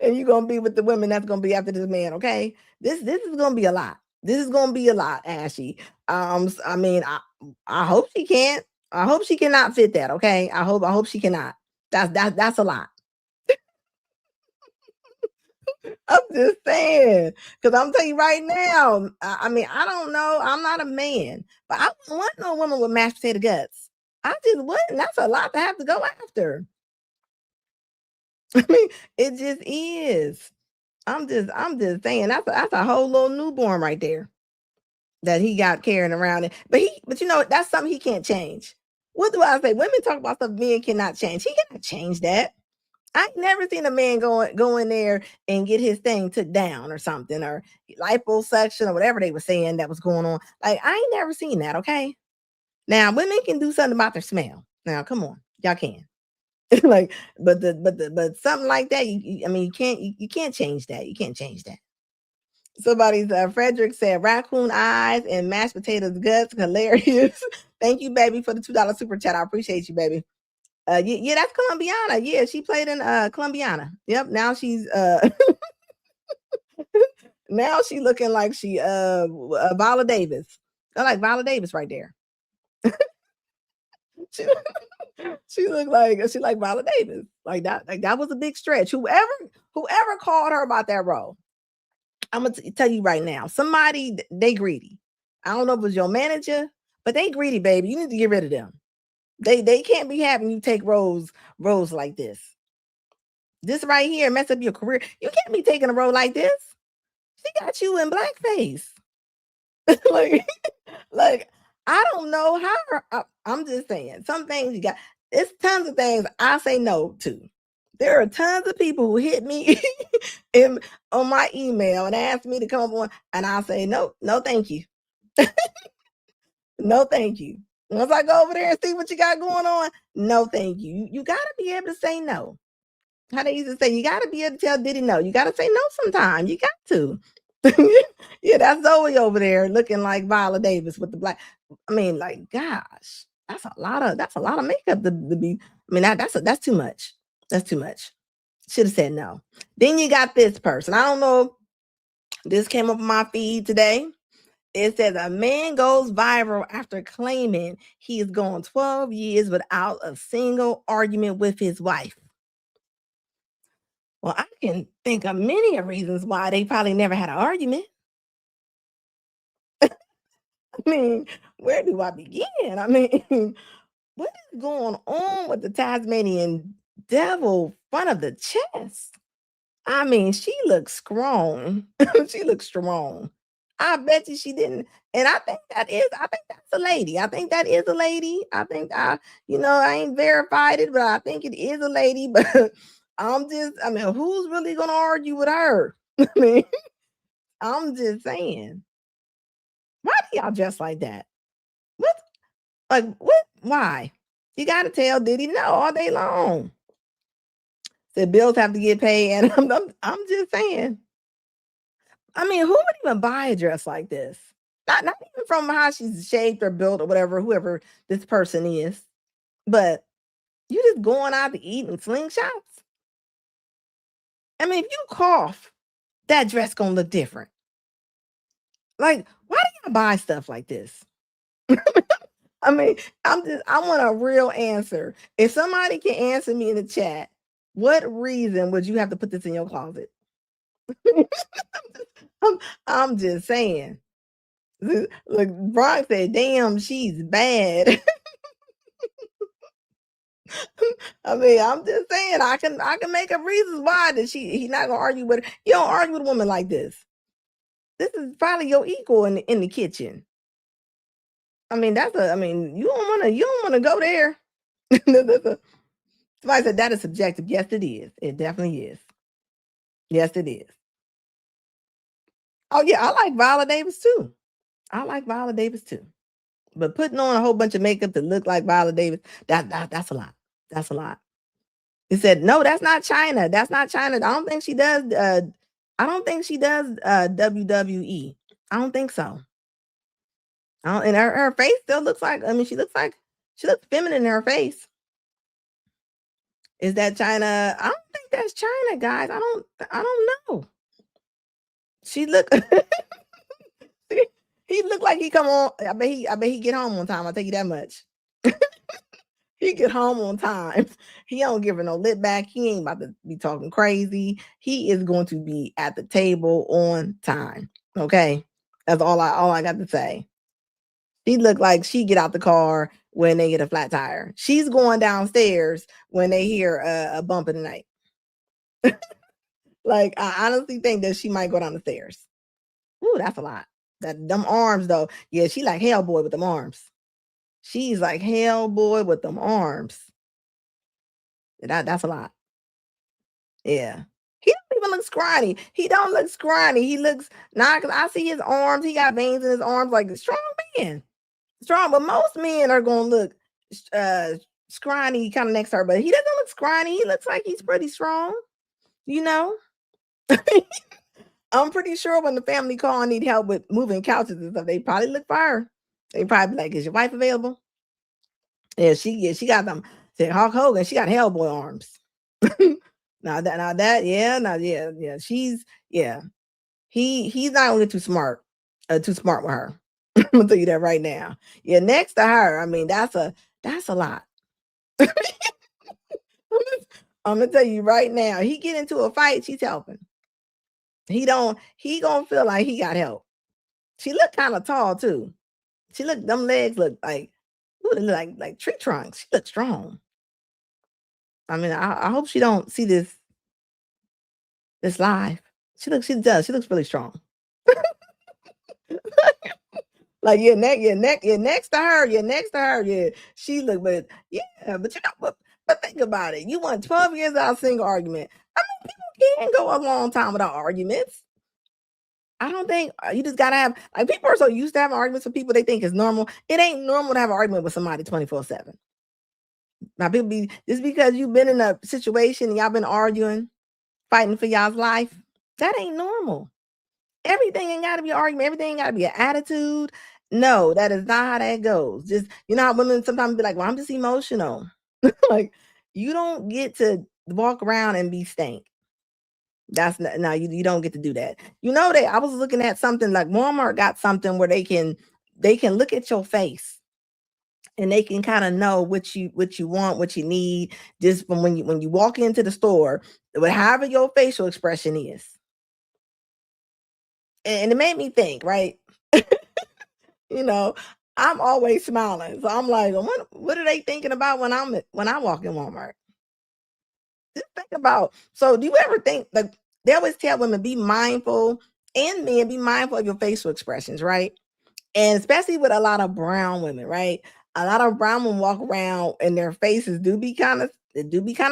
And you're gonna be with the women that's gonna be after this man, okay? This is gonna be a lot. This is gonna be a lot, Ashy. I mean, I hope she can't. I hope she cannot fit that, okay? I hope she cannot. That's a lot. I'm just saying, because I'm telling you right now, I mean, I don't know. I'm not a man, but I wouldn't want no woman with mashed potato guts. I just wouldn't. That's a lot to have to go after. I mean, it just is. I'm just saying that's a whole little newborn right there that he got carrying around it. But you know, that's something he can't change. What do I say? Women talk about stuff men cannot change. He cannot change that. I ain't never seen a man go in there and get his thing took down or something, or liposuction or whatever they were saying that was going on. Like, I ain't never seen that. Okay. Now women can do something about their smell. Now, come on, y'all can. Like, but something like that, I mean, you can't change that. You can't change that. Somebody's Frederick said raccoon eyes and mashed potatoes guts, hilarious. Thank you, baby, for the $2 super chat. I appreciate you, baby. Yeah, that's Colombiana. Yeah, she played in Colombiana. Yep. Now she's now she looking like she Viola Davis. I like Viola Davis right there. she, she looked like Viola Davis. Like that was a big stretch. Whoever called her about that role, I'm gonna tell you right now, somebody they greedy. I don't know if it was your manager, but they greedy, baby. You need to get rid of them. They can't be having you take roles like this. This right here mess up your career. You can't be taking a role like this. She got you in blackface. like I don't know how. I'm just saying, some things you got. It's tons of things I say no to. There are tons of people who hit me on my email and ask me to come on, and I'll say no, thank you, no, thank you. Once I go over there and see what you got going on, no, thank you. You got to be able to say no. How they used to say, you got to be able to tell Diddy no. You got to say no sometime. You got to. Yeah, that's Zoe over there looking like Viola Davis with the black. I mean, like, gosh, that's a lot of makeup to be. I mean, that's too much. That's too much. Should have said no. Then you got this person. I don't know. This came up on my feed today. It says a man goes viral after claiming he has gone 12 years without a single argument with his wife. Well, I can think of many reasons why they probably never had an argument. I mean, where do I begin? I mean, what is going on with the Tasmanian devil front of the chest? I mean, she looks strong. She looks strong. I bet you she didn't. And I think that's a lady. I think that is a lady. I think I ain't verified it, but I think it is a lady. But I mean, who's really gonna argue with her? I mean, I'm just saying. Why do y'all dress like that? What? Like what? Why? You gotta tell Diddy no all day long. Said bills have to get paid, and I'm just saying. I mean, who would even buy a dress like this? Not even from how she's shaped or built or whatever, whoever this person is. But you just going out to eat and slingshots. I mean, if you cough, that dress gonna look different. Like, why do y'all buy stuff like this? I mean, I want a real answer. If somebody can answer me in the chat, what reason would you have to put this in your closet? I'm just saying. Look, Brock said, damn, she's bad. I mean, I'm just saying I can make up reasons why that he's not gonna argue with her. You don't argue with a woman like this. This is probably your equal in the kitchen. I mean, you don't wanna go there. Somebody said that is subjective. Yes, it is. It definitely is. Yes, it is. Oh yeah, I like Viola Davis too. I like Viola Davis too. But putting on a whole bunch of makeup to look like Viola Davis, that's a lot. That's a lot. He said, no, that's not China. That's not China. I don't think she does WWE. I don't think so. And her face still looks like, I mean, she looks feminine in her face. Is that China? I don't think that's China, guys. I don't know. She look he looked like he come on. I bet he get home on time. I'll tell you that much. He get home on time. He don't give her no lip back. He ain't about to be talking crazy. He is going to be at the table on time. Okay, that's all I got to say. She looked like she get out the car when they get a flat tire. She's going downstairs when they hear a bump in the night. Like, I honestly think that she might go down the stairs. Ooh, that's a lot. Them arms though. Yeah, she like Hellboy with them arms. She's like Hellboy with them arms. That's a lot. Yeah. He don't even look scrawny. He don't look scrawny. He looks not because I see his arms. He got veins in his arms like a strong man. Strong, but most men are gonna look scrawny kind of next to her, but he doesn't look scrawny. He looks like he's pretty strong, you know. I'm pretty sure when the family call and need help with moving couches and stuff, they probably look for her. They probably be like, "Is your wife available?" Yeah, she got them. Said Hulk Hogan, she got Hellboy arms. Yeah. He's not gonna get too smart with her. I'm gonna tell you that right now. Yeah, next to her, I mean, that's a lot. I'm gonna tell you right now, he get into a fight, she's helping. He gonna feel like he got help. She look kind of tall too. Them legs look like, ooh, they look like tree trunks. She looks strong. I mean, I hope she don't see this live. She looks really strong. Like next to her. Yeah, she look, but yeah, but you know, but think about it. You want 12 years out of single argument. I mean, people can go a long time without arguments. I don't think you just gotta have, like, people are so used to having arguments with people they think is normal. It ain't normal to have an argument with somebody 24/7. Now, people be just because you've been in a situation and y'all been arguing, fighting for y'all's life, that ain't normal. Everything ain't gotta be an argument, everything ain't gotta be an attitude. No, that is not how that goes. Just, you know how women sometimes be like, well, I'm just emotional. Like, you don't get to walk around and be stank. That's not, no, you don't get to do that. You know that I was looking at something like Walmart got something where they can look at your face and they can kind of know what you want, what you need, just from when you walk into the store, however your facial expression is. And it made me think, right? You know, I'm always smiling. So I'm like, what are they thinking about when I walk in Walmart? Just think about, so do you ever think, like, they always tell women be mindful, and men be mindful of your facial expressions, right? And especially with a lot of brown women, right? A lot of brown women walk around and their faces do be kind of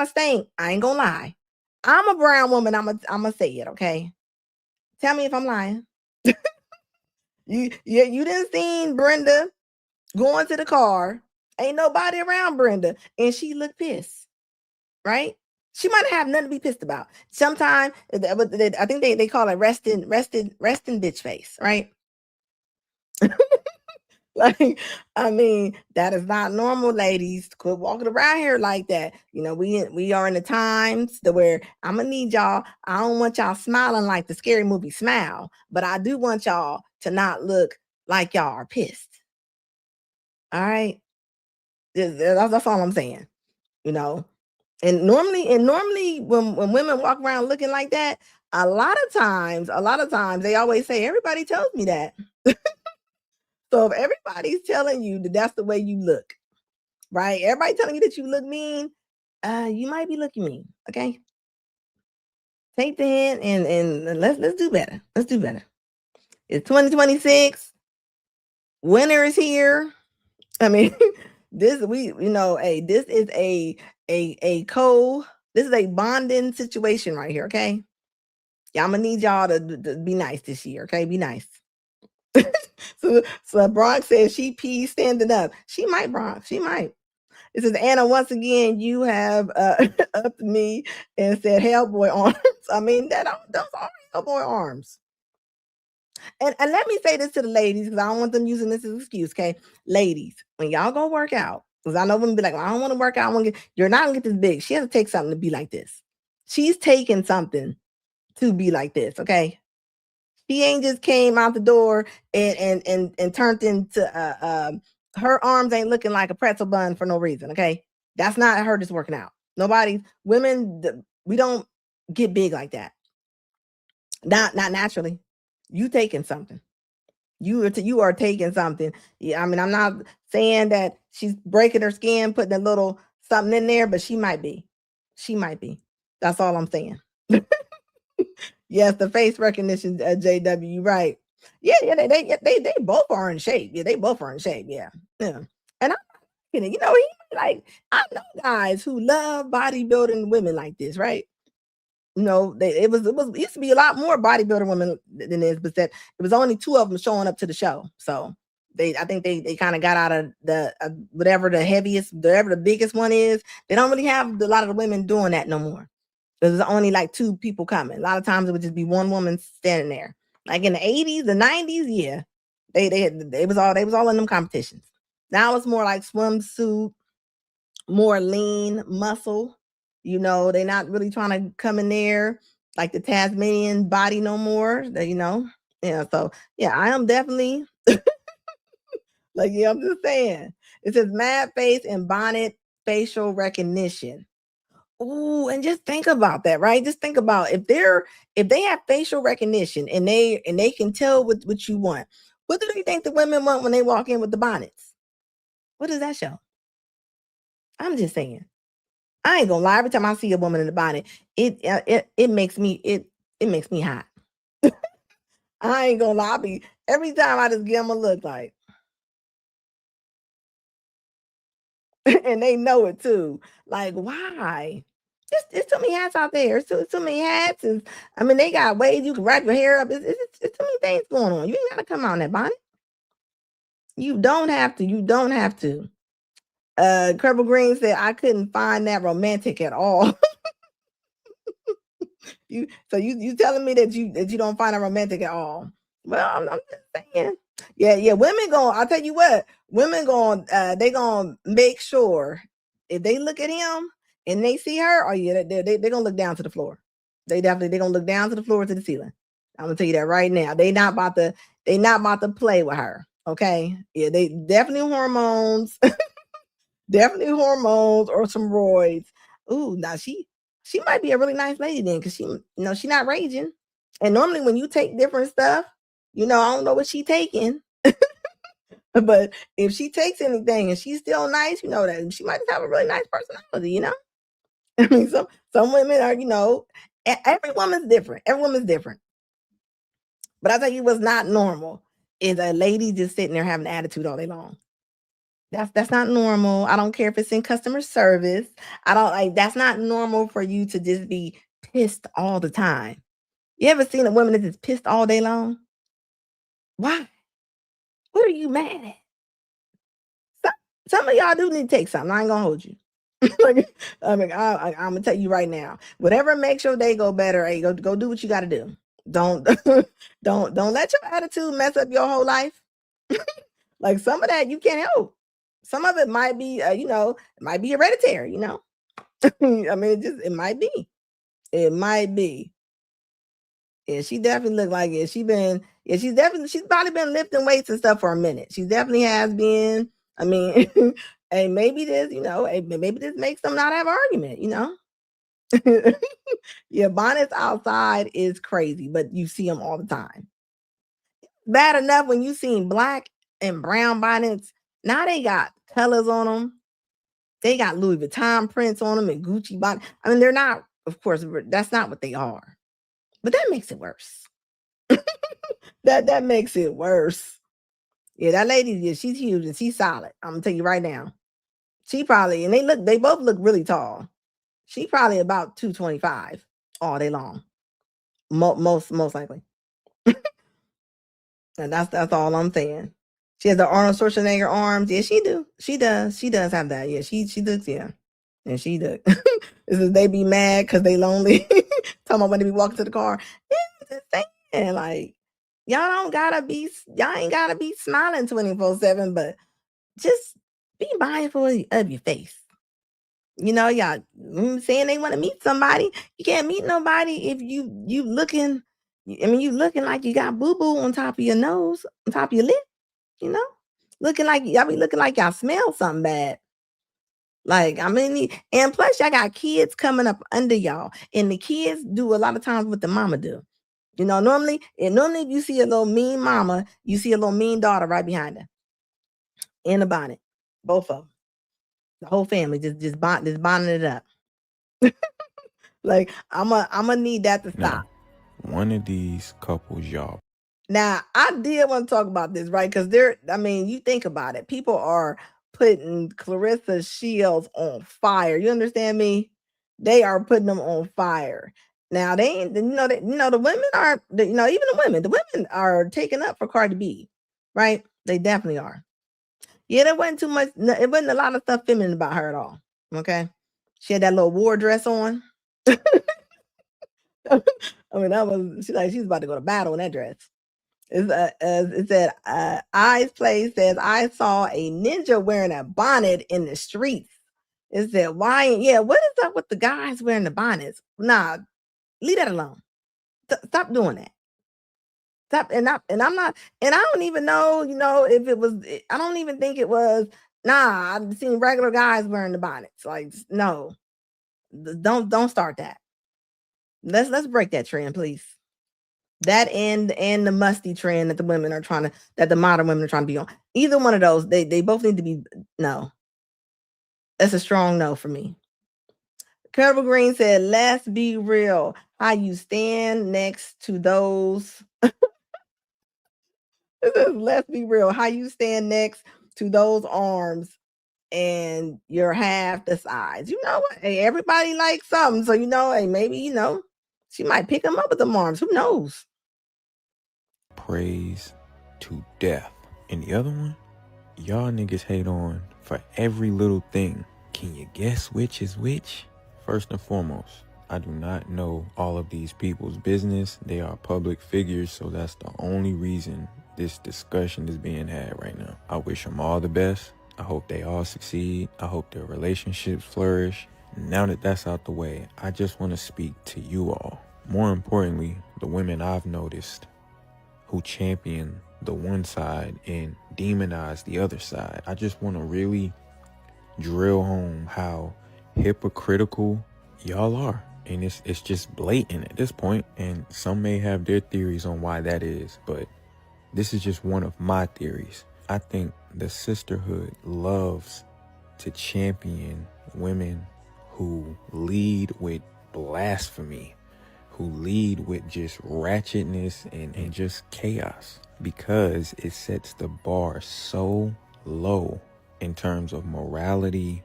stank. I ain't gonna lie. I'm a brown woman. I'm gonna say it, okay? Tell me if I'm lying. You didn't seen Brenda going to the car. Ain't nobody around Brenda, and she looked pissed, right? She might have nothing to be pissed about. Sometimes I think they call it resting bitch face, right? Like, I mean, that is not normal, ladies. Quit walking around here like that. We are in the times to where I'm gonna need y'all. I don't want y'all smiling like the scary movie Smile, but I do want y'all to not look like y'all are pissed. All right, that's all I'm saying. And normally when women walk around looking like that, a lot of times they always say everybody tells me that. So if everybody's telling you that that's the way you look, right? Everybody telling you that you look mean, you might be looking mean. Okay, take the hint and let's do better. Let's do better. It's 2026. Winter is here. I mean, this hey, this is this is a bonding situation right here. Okay, yeah, I'm gonna need y'all to be nice this year. Okay, be nice. So Bronx says she pees standing up. She might, Bronx. She might. It says, Anna, once again, you have upped me and said Hellboy arms. I mean, those are Hellboy arms. And let me say this to the ladies, because I don't want them using this as an excuse, okay? Ladies, when y'all go work out, because I know women be like, well, I don't want to work out. You're not going to get this big. She has to take something to be like this. She's taking something to be like this, okay? She ain't just came out the door and turned into her arms ain't looking like a pretzel bun for no reason. Okay, that's not her just working out. Women, we don't get big like that. Not naturally. You taking something. You are taking something. Yeah, I mean, I'm not saying that she's breaking her skin, putting a little something in there, but she might be. She might be. That's all I'm saying. Yes, the face recognition, JW, right? Yeah, they both are in shape. Yeah, they both are in shape. Yeah. And I'm kidding. I know guys who love bodybuilding women like this, right? It used to be a lot more bodybuilding women than this, but that it was only 2 of them showing up to the show. So I think they kind of got out of the whatever the biggest one is. They don't really have a lot of the women doing that no more. There's only like 2 people coming. A lot of times it would just be one woman standing there. Like in the 80s, the 90s, yeah. They was all in them competitions. Now it's more like swimsuit, more lean muscle. They're not really trying to come in there like the Tasmanian body no more. Yeah, so yeah, I am definitely like, yeah, I'm just saying. It says mad face and bonnet facial recognition. Ooh, and just think about that, right? Just think about if they have facial recognition and they can tell what you want. What do you think the women want when they walk in with the bonnets? What does that show? I'm just saying. I ain't gonna lie. Every time I see a woman in the bonnet, it makes me hot. I ain't gonna lie. Every time I just give them a look like, and they know it too. Like, why? It's too many hats out there. It's too many hats. I mean, they got ways you can wrap your hair up. It's too many things going on. You ain't gotta come out in that bonnet. You don't have to. You don't have to. Kerbal Green said I couldn't find that romantic at all. You telling me that you don't find it romantic at all? Well, I'm just saying. Yeah. Women I'll tell you what. Women they gonna make sure if they look at him and they see her, oh yeah, they gonna look down to the floor. They gonna look down to the floor to the ceiling. I'm gonna tell you that right now. They not about to play with her. Okay. Yeah, they definitely hormones. Definitely hormones or some roids. Ooh, now she might be a really nice lady then, because she's not raging. And normally when you take different stuff, I don't know what she taking. But if she takes anything and she's still nice, that she might have a really nice personality. I mean, some women are, every woman's different. Every woman's different. But I tell you what's not normal is a lady just sitting there having an attitude all day long. That's not normal. I don't care if it's in customer service. I don't like that's not normal for you to just be pissed all the time. You ever seen a woman that's just pissed all day long? Why? What are you mad at? Some of y'all do need to take something. I ain't gonna hold you. Like, I mean, I'm gonna tell you right now. Whatever makes your day go better, hey, go do what you got to do. Don't don't let your attitude mess up your whole life. Like some of that you can't help. Some of it might be, it might be hereditary, I mean, it might be. It might be. Yeah, she definitely looked like it. She's probably been lifting weights and stuff for a minute. She definitely has been. I mean, and maybe maybe this makes them not have an argument. Yeah, bonnets outside is crazy, but you see them all the time. Bad enough when you seen black and brown bonnets. Now they got colors on them. They got Louis Vuitton prints on them and Gucci bonnets. I mean, they're not, of course, that's not what they are. But that makes it worse. That makes it worse. Yeah, that lady, yeah, she's huge and she's solid. I'm gonna tell you right now. She probably, and they both look really tall. She probably about 225 all day long. Most likely. And that's all I'm saying. She has the Arnold Schwarzenegger arms. Yeah, she do. She does. She does have that. Yeah, she does. Yeah, and she does. This is they be mad because they lonely. Talking about when they be walking to the car. Yeah, just saying, like y'all ain't gotta be smiling 24/7, but just be mindful of your face. Y'all saying they want to meet somebody. You can't meet nobody if you looking. I mean, you looking like you got boo boo on top of your nose, on top of your lip. Looking like y'all be looking like y'all smell something bad. Like, I mean, and plus y'all got kids coming up under y'all, and the kids do a lot of times what the mama do. Normally if you see a little mean mama, you see a little mean daughter right behind her in a bonnet, both of them. The whole family just bonding it up. Like I'm gonna need that to stop. Now, one of these couples, y'all. Now, I did want to talk about this, right? Because you think about it. People are putting Clarissa Shields on fire. You understand me? They are putting them on fire. Now, they ain't, the women are, even the women are taking up for Cardi B, right? They definitely are. Yeah, there wasn't too much, it wasn't a lot of stuff feminine about her at all. Okay. She had that little war dress on. I mean, she's about to go to battle in that dress. It said, Eyes Play says, I saw a ninja wearing a bonnet in the streets. It said, why? Yeah, what is up with the guys wearing the bonnets? Nah, leave that alone. Stop doing that. Stop. And I'm not, and I don't even know, if it was, I don't even think it was, I've seen regular guys wearing the bonnets. Like, no, don't start that. Let's break that trend, please. That and the musty trend that the modern women are trying to be on. Either one of those, they both need to be no. That's a strong no for me. Carol Green said, let's be real. How you stand next to those. It says, let's be real. How you stand next to those arms and you're half the size. You know what? Hey, everybody likes something. So, hey, maybe, she might pick them up with them arms. Who knows? Praise to death. And the other one, y'all niggas hate on for every little thing. Can you guess which is which? First and foremost, I do not know all of these people's business. They are public figures, so that's the only reason this discussion is being had right now. I wish them all the best. I hope they all succeed. I hope their relationships flourish. Now that that's out the way, I just want to speak to you all. More importantly, the women I've noticed who champion the one side and demonize the other side. I just want to really drill home how hypocritical y'all are. And it's just blatant at this point. And some may have their theories on why that is, but this is just one of my theories. I think the sisterhood loves to champion women who lead with blasphemy, who lead with just ratchetness and just chaos, because it sets the bar so low in terms of morality,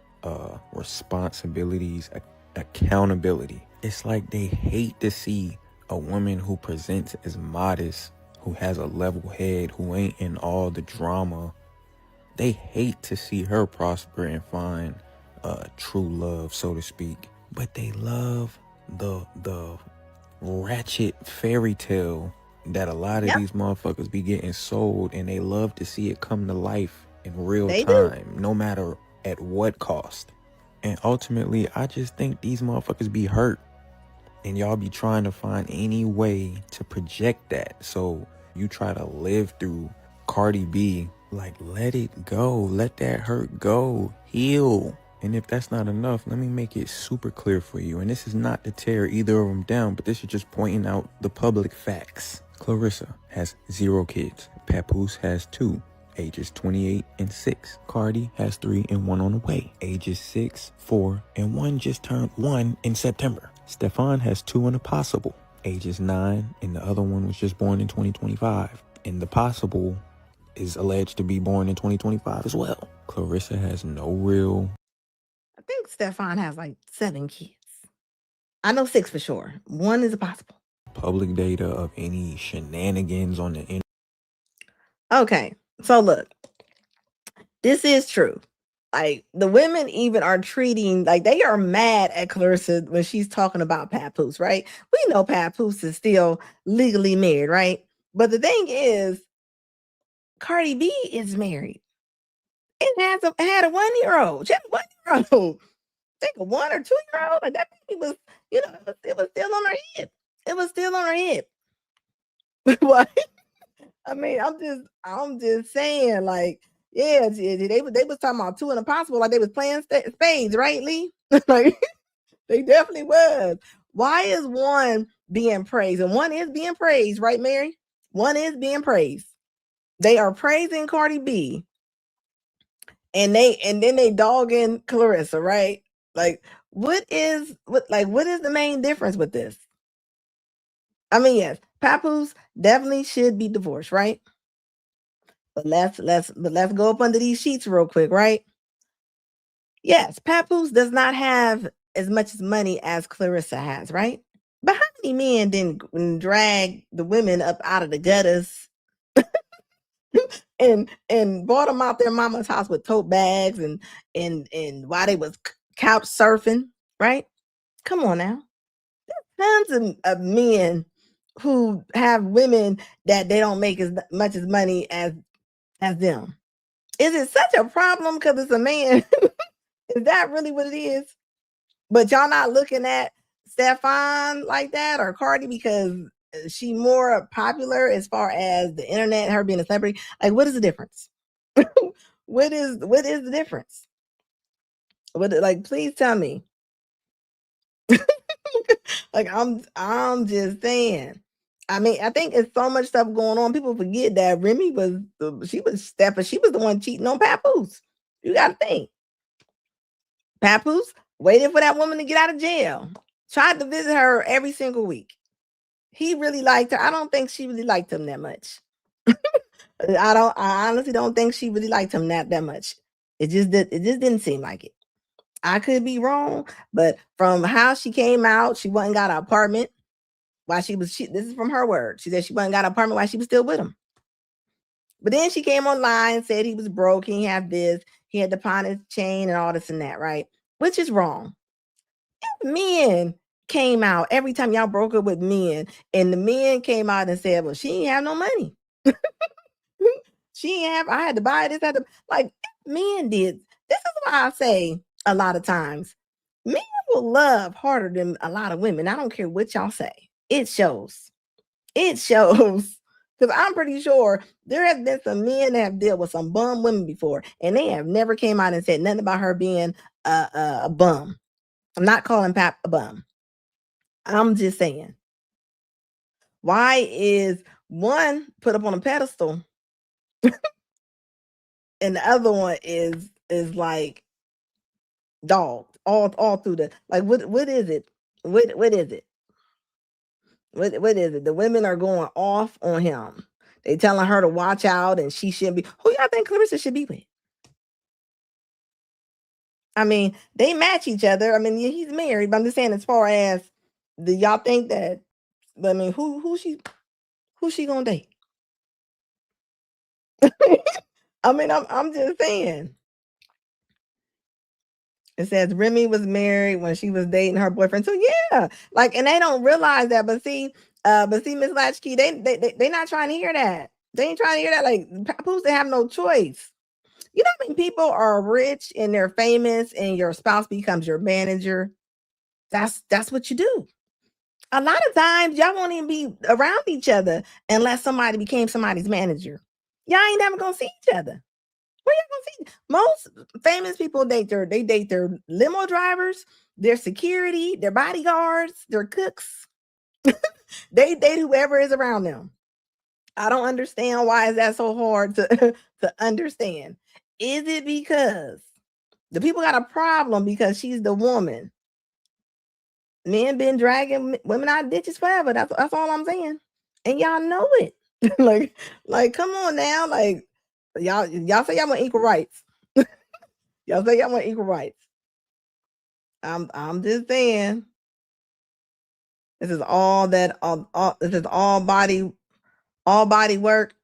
responsibilities, accountability. It's like they hate to see a woman who presents as modest, who has a level head, who ain't in all the drama. They hate to see her prosper and find true love, so to speak. But they love the ratchet fairy tale that a lot of Yep, these motherfuckers be getting sold, and they love to see it come to life in real they do. time, no matter at what cost. And ultimately, I just think these motherfuckers be hurt, and y'all be trying to find any way to project that. So you try to live through Cardi B. Like, let it go. Let that hurt go. Heal. And if that's not enough, let me make it super clear for you. And this is not to tear either of them down, but this is just pointing out the public facts. Clarissa has 0 kids. Papoose has 2. Ages 28 and 6. Cardi has 3 and 1 on the way. Ages 6, 4, and 1 just turned 1 in September. Stefan has 2 in the possible. Ages 9, and the other one was just born in 2025. And the possible is alleged to be born in 2025 as well. Clarissa has no real... I think Stefan has like 7 kids. I know 6 for sure. 1 is a possible. public data of any shenanigans on the internet. Okay, so look, this is true. Like, the women even are treating, like, they are mad at Clarissa when she's talking about Papoose, right? We know Papoose is still legally married, right? But the thing is, Cardi B is married and had a 1-year-old. She had a 1-year-old. I think a 1 or 2-year-old. Like, that baby was, it was still on her hip. It was still on her hip. What? I mean, I'm just saying, like, yeah, they was talking about 2 and impossible, like they was playing spades, right, Lee? Like, they definitely was. Why is 1 being praised? And 1 is being praised, right, Mary? 1 is being praised. They are praising Cardi B, and then they dogging Clarissa, right? Like, what is the main difference with this? I mean, yes, Papoose definitely should be divorced, right? But let's go up under these sheets real quick, right? Yes, Papoose does not have as much money as Clarissa has, right? But how many men didn't drag the women up out of the gutters and brought them out their mama's house with tote bags and while they was couch surfing, right? Come on now. Tons of men who have women that they don't make as much as money as them. Is it such a problem because it's a man? Is that really what it is? But y'all not looking at Stefan like that or Cardi because she more popular as far as the internet, her being a celebrity. Like, what is the difference? What is the difference? Like, please tell me. Like, I'm just saying. I mean, I think it's so much stuff going on. People forget that Remy was the one cheating on Papoose. You got to think. Papoose waited for that woman to get out of jail. Tried to visit her every single week. He really liked her. I don't think she really liked him that much. I honestly don't think she really liked him that much. It just didn't seem like it. I could be wrong, but from how she came out, she went and got an apartment while this is from her word. She said she went and got an apartment while she was still with him. But then she came online and said he was broke, he had this, he had to pawn his chain and all this and that, right? Which is wrong. Men came out every time y'all broke up with men, and the men came out and said, well, she ain't have no money. I had to buy this, like, men did. This is why I say a lot of times, men will love harder than a lot of women. I don't care what y'all say. It shows. It shows. Because I'm pretty sure there have been some men that have dealt with some bum women before, and they have never came out and said nothing about her being a bum. I'm not calling Pap a bum. I'm just saying. Why is one put up on a pedestal and the other one is like dogged all through the, like, what is it? What is it? What is it? The women are going off on him. They telling her to watch out and she shouldn't be. Who y'all think Clarissa should be with? I mean, they match each other. I mean, yeah, he's married, but I'm just saying, as far as, do y'all think that, I mean, who's she gonna date? I mean, I'm just saying. It says Remy was married when she was dating her boyfriend. So yeah, like, and they don't realize that. But see, But see, Miss Latchkey, they not trying to hear that. They ain't trying to hear that. Like, papoose, they have no choice. You know how many people are rich and they're famous and your spouse becomes your manager? That's what you do. A lot of times y'all won't even be around each other unless somebody became somebody's manager. Y'all ain't never gonna see each other. Where y'all gonna see? Most famous people date their limo drivers, their security, their bodyguards, their cooks. They date whoever is around them. I don't understand why is that so hard to to understand. Is it because the people got a problem because she's the woman? Men been dragging women out of ditches forever. That's all I'm saying. And y'all know it. like, come on now. Like, y'all say y'all want equal rights. Y'all say y'all want equal rights. I'm just saying. This is all that this is all body work.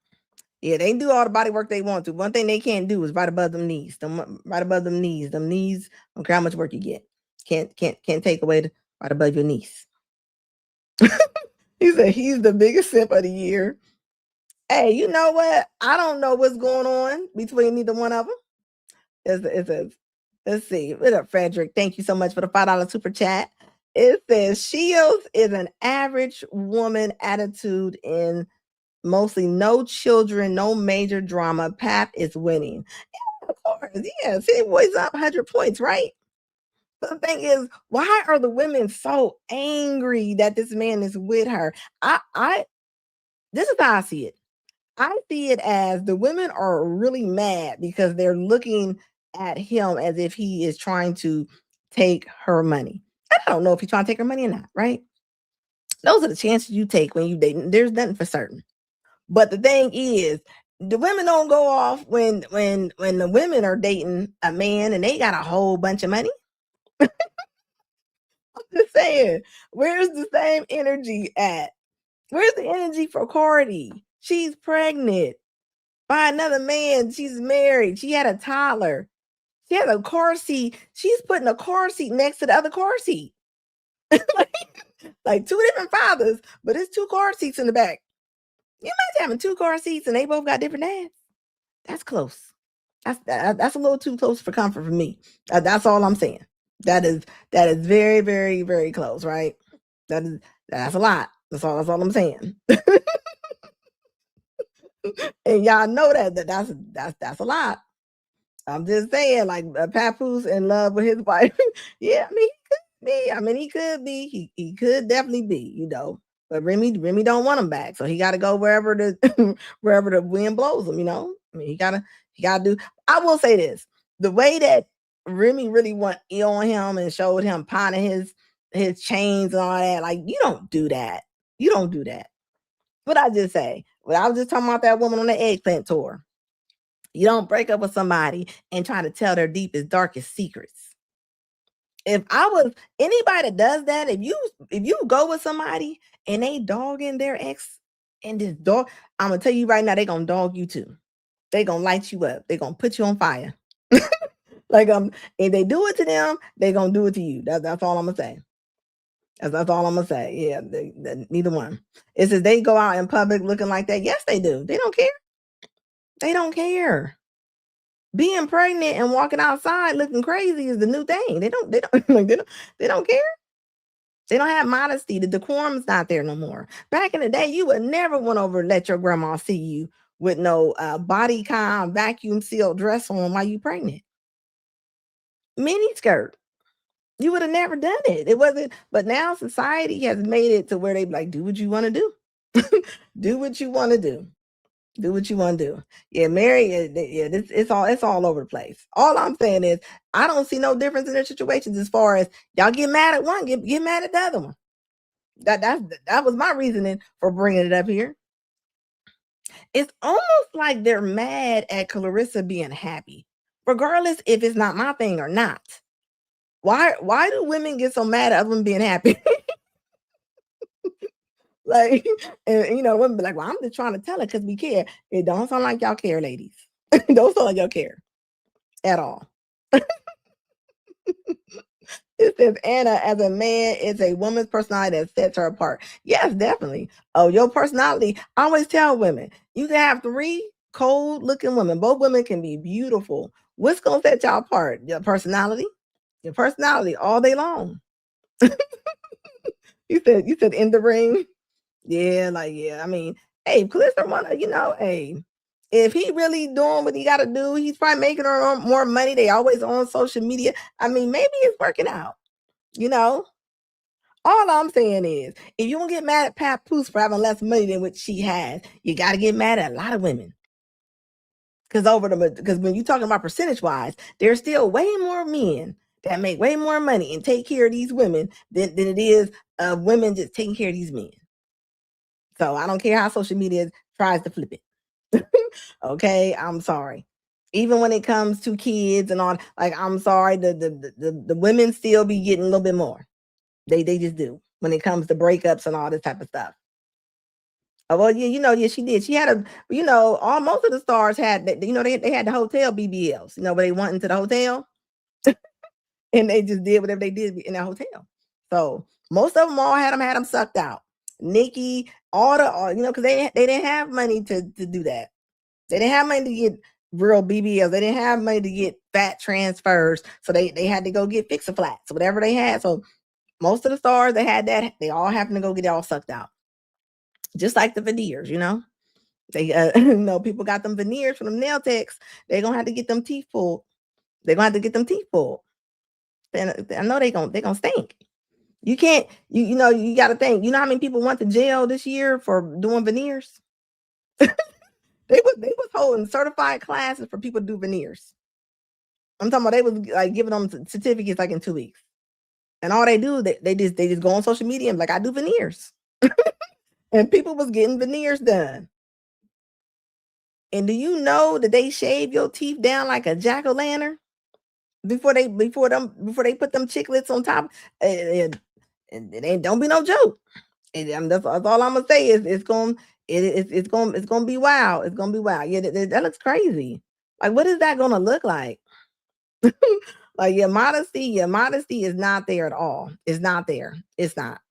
Yeah, they do all the body work they want to. One thing they can't do is right above them knees. Right above them knees. Them knees, don't care how much work you get. Can't take away the right above your knees. He said he's the biggest simp of the year. Hey, you know what? I don't know what's going on between neither one of them. Let's see. What up, Frederick? Thank you so much for the $5 super chat. It says Shields is an average woman attitude in mostly no children, no major drama. Pap is winning. Yeah, of course. Yeah, City Boy's up 100 points, right? But the thing is, why are the women so angry that this man is with her? This is how I see it. I see it as the women are really mad because they're looking at him as if he is trying to take her money. I don't know if he's trying to take her money or not, right? Those are the chances you take when you date. There's nothing for certain. But the thing is, the women don't go off when the women are dating a man and they got a whole bunch of money. I'm just saying, where's the same energy at? Where's the energy for Cardi? She's pregnant by another man. She's married. She had a toddler. She has a car seat. She's putting a car seat next to the other car seat. like two different fathers, but it's two car seats in the back. You imagine having two car seats and they both got different dads? That's close. That's a little too close for comfort for me. That's all I'm saying. That is very, very, very close, right? That's a lot. That's all I'm saying. And y'all know that's a lot. I'm just saying, like, Papoose in love with his wife. Yeah, I mean, he could be. I mean, he could be. He could definitely be, you know. But Remy don't want him back, so he got to go wherever the wherever the wind blows him. You know, I mean, he gotta do. I will say this: the way that Remy really went ill on him and showed him pawning his chains and all that, like, you don't do that. You don't do that. What I just say? Well, I was just talking about that woman on the eggplant tour. You don't break up with somebody and try to tell their deepest, darkest secrets. If I was anybody that does that, if you go with somebody and they dogging their ex and this dog, I'm gonna tell you right now, they gonna dog you too. They gonna light you up. They gonna put you on fire. Like, if they do it to them, they gonna do it to you. That's all I'm gonna say. That's all I'm gonna say. Yeah, neither one. It says they go out in public looking like that. Yes, they do. They don't care. They don't care. Being pregnant and walking outside looking crazy is the new thing. They don't they don't care. They don't have modesty. The decorum's not there no more. Back in the day, you would never want over let your grandma see you with no bodycon vacuum sealed dress on while you pregnant. Mini skirt. You would have never done it. It wasn't, but now society has made it to where they like, do what you want to do. Do what you want to do. Do what you want to do. Yeah, Mary, it's all over the place. All I'm saying is I don't see no difference in their situations as far as y'all get mad at one, get mad at the other one. That was my reasoning for bringing it up here. It's almost like they're mad at Clarissa being happy, regardless if it's not my thing or not. Why do women get so mad at other women being happy? Like, and you know, women be like, well, I'm just trying to tell her because we care. It don't sound like y'all care, ladies. It don't sound like y'all care at all. It says, Anna, as a man, it's a woman's personality that sets her apart. Yes, definitely. Oh, your personality. I always tell women, you can have 3 cold looking women. Both women can be beautiful. What's going to set y'all apart? Your personality. Your personality all day long. You said in the ring. Yeah, like, yeah. I mean, hey, Calista wanna, hey, if he really doing what he got to do, he's probably making more money. They always on social media. I mean, maybe it's working out. All I'm saying is, if you don't get mad at Papoose for having less money than what she has, you got to get mad at a lot of women. Because when you're talking about percentage wise, there's still way more men that make way more money and take care of these women than it is women just taking care of these men. So I don't care how social media tries to flip it. Okay, I'm sorry. Even when it comes to kids and all, like, I'm sorry, the women still be getting a little bit more. They just do when it comes to breakups and all this type of stuff. Oh, well, yeah, she did. She had all most of the stars had, they had the hotel BBLs, where they went into the hotel and they just did whatever they did in the hotel. So most of them all had them sucked out. Nikki, because they didn't have money to do that. They didn't have money to get real BBLs. They didn't have money to get fat transfers. So they had to go get Fix-A-Flats, whatever they had. So most of the stars, they had that. They all happened to go get it all sucked out. Just like the veneers, They, people got them veneers from them nail techs. They're going to have to get them teeth pulled. They're going to have to get them teeth pulled. And I know they're going to stink. You can't, you got to think, how many people went to jail this year for doing veneers? They was holding certified classes for people to do veneers. I'm talking about they was like giving them certificates like in 2 weeks. And all they do, they just go on social media and like, I do veneers. And people was getting veneers done. And do you know that they shave your teeth down like a jack-o'-lantern before they put them chiclets on top? It ain't, don't be no joke. That's all I'm gonna say is it's gonna be wild. It's gonna be wild. Yeah, that looks crazy. Like, what is that gonna look like? Like, your modesty is not there at all. It's not there. It's not.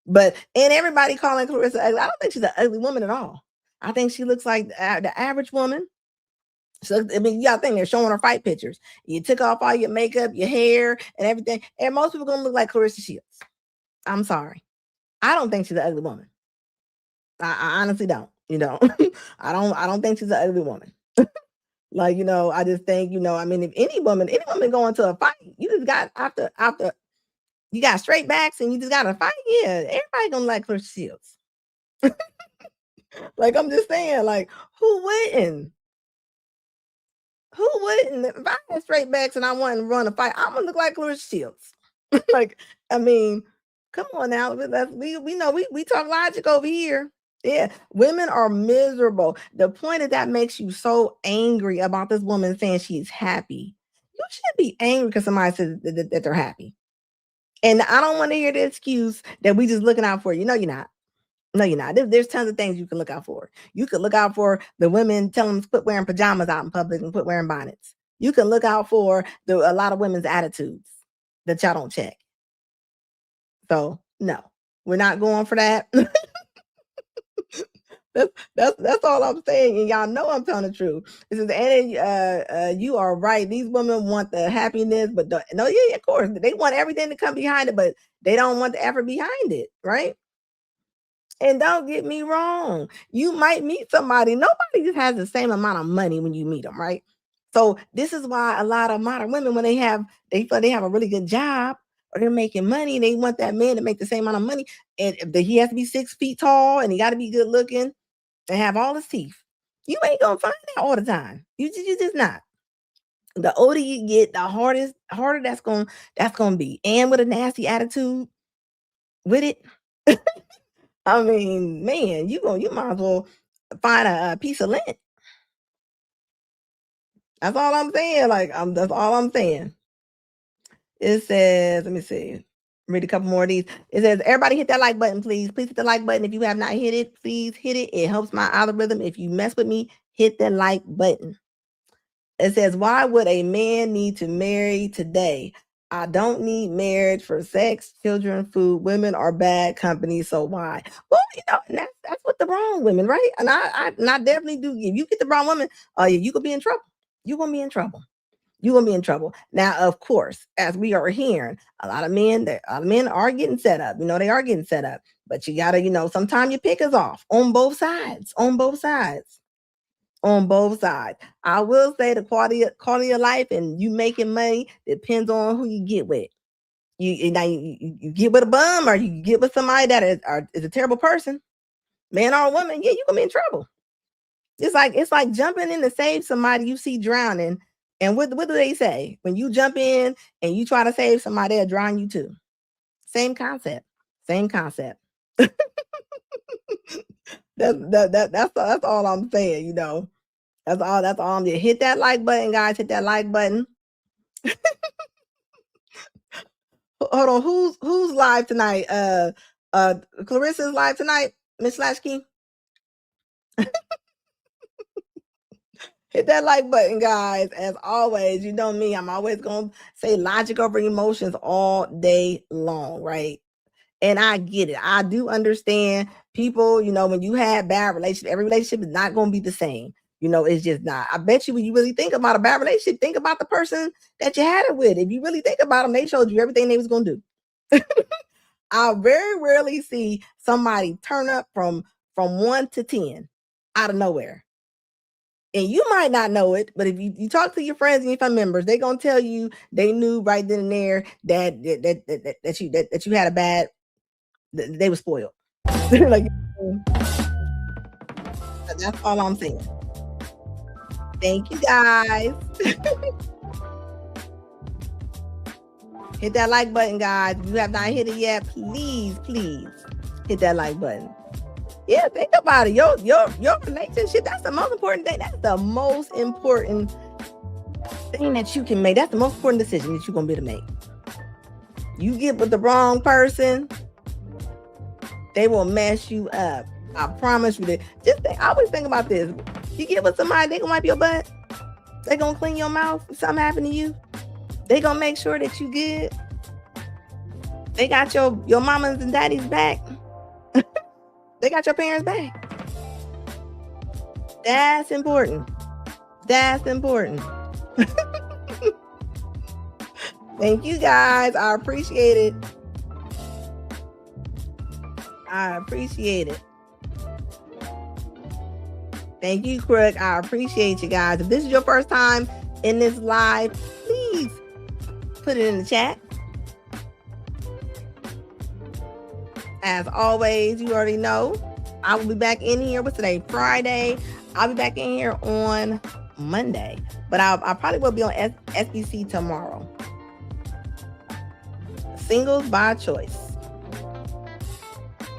And everybody calling Clarissa ugly. I don't think she's an ugly woman at all. I think she looks like the average woman. So, I mean, you gotta think they're showing her fight pictures. You took off all your makeup, your hair, and everything, and most people gonna look like Clarissa Shields. I'm sorry. I don't think she's an ugly woman. I honestly don't. I don't think she's an ugly woman. Like, I just think, I mean, if any woman go into a fight, you just got after you got straight backs and you just got to fight. Yeah, everybody gonna like Clarissa Shields. Like, I'm just saying, like, who wouldn't? Who wouldn't? If I had straight backs and I wanted to run a fight, I'm gonna look like Clarissa Shields. Like, I mean, come on now. We know we talk logic over here. Yeah, women are miserable. The point is that makes you so angry about this woman saying she's happy. You should be angry because somebody says that they're happy. And I don't want to hear the excuse that we just looking out for you. No, you're not. No, you're not. There's tons of things you can look out for. You could look out for the women telling them to quit wearing pajamas out in public and quit wearing bonnets. You can look out for a lot of women's attitudes that y'all don't check. So no, we're not going for that. That's all I'm saying, and y'all know I'm telling the truth. This is Anna. You are right. These women want the happiness, but yeah, of course they want everything to come behind it, but they don't want the effort behind it, right? And don't get me wrong, you might meet somebody. Nobody just has the same amount of money when you meet them, right? So this is why a lot of modern women, when they feel they have a really good job or they're making money, they want that man to make the same amount of money, and he has to be 6 feet tall and he got to be good looking and have all his teeth. You ain't gonna find that all the time. You just not. The older you get, the harder that's gonna be, and with a nasty attitude with it. I mean, man, you might as well find a piece of lint. That's all I'm saying. Like, that's all I'm saying. It says, let me see. Read a couple more of these. It says, everybody hit that like button, please. Please hit the like button. If you have not hit it, please hit it. It helps my algorithm. If you mess with me, hit the like button. It says, why would a man need to marry today? I don't need marriage for sex, children, food. Women are bad company, so why? Well, and that's what the wrong women, right? And I definitely do. If you get the wrong woman, you could be in trouble. You're gonna be in trouble. You're gonna be in trouble. Now, of course, as we are hearing, a lot of men are getting set up. They are getting set up. But you gotta, sometimes your pick is off on both sides. On both sides. On both sides. I will say the quality of life and you making money depends on who you get with. You get with a bum or you get with somebody that is a terrible person, man or woman. Yeah, you're gonna be in trouble. It's like jumping in to save somebody you see drowning. And what do they say? When you jump in and you try to save somebody, they'll drown you too. Same concept. Same concept. That's all I'm saying. That's all I'm doing. Hit that like button, guys. Hit that like button. Hold on. Who's live tonight? Clarissa's live tonight, Miss Lashkey. Hit that like button, guys. As always, you know me. I'm always gonna say logic over emotions all day long, right? And I get it. I do understand people, when you have bad relationship, every relationship is not gonna be the same. It's just not. I bet you when you really think about a bad relationship, think about the person that you had it with. If you really think about them, they showed you everything they was gonna do. I very rarely see somebody turn up from 1 to 10 out of nowhere. And you might not know it, but if you talk to your friends and your family members, they're gonna tell you they knew right then and there that you had a bad, they were spoiled. Like, that's all I'm saying. Thank you, guys. Hit that like button, guys. If you have not hit it yet, please hit that like button. Yeah, think about it. Your relationship, that's the most important thing. That's the most important thing that you can make. That's the most important decision that you're going to be able to make. You get with the wrong person, they will mess you up. I promise you that. I always think about this. You get with somebody, they going to wipe your butt. They going to clean your mouth if something happened to you. They going to make sure that you good. They got your mamas and daddy's back. They got your parents back. That's important. That's important. Thank you, guys. I appreciate it. Thank you, Crook. I appreciate you guys. If this is your first time in this live, please put it in the chat. As always, you already know, I will be back in here. What's today? Friday. I'll be back in here on Monday. But I probably will be on SBC tomorrow. Singles by choice.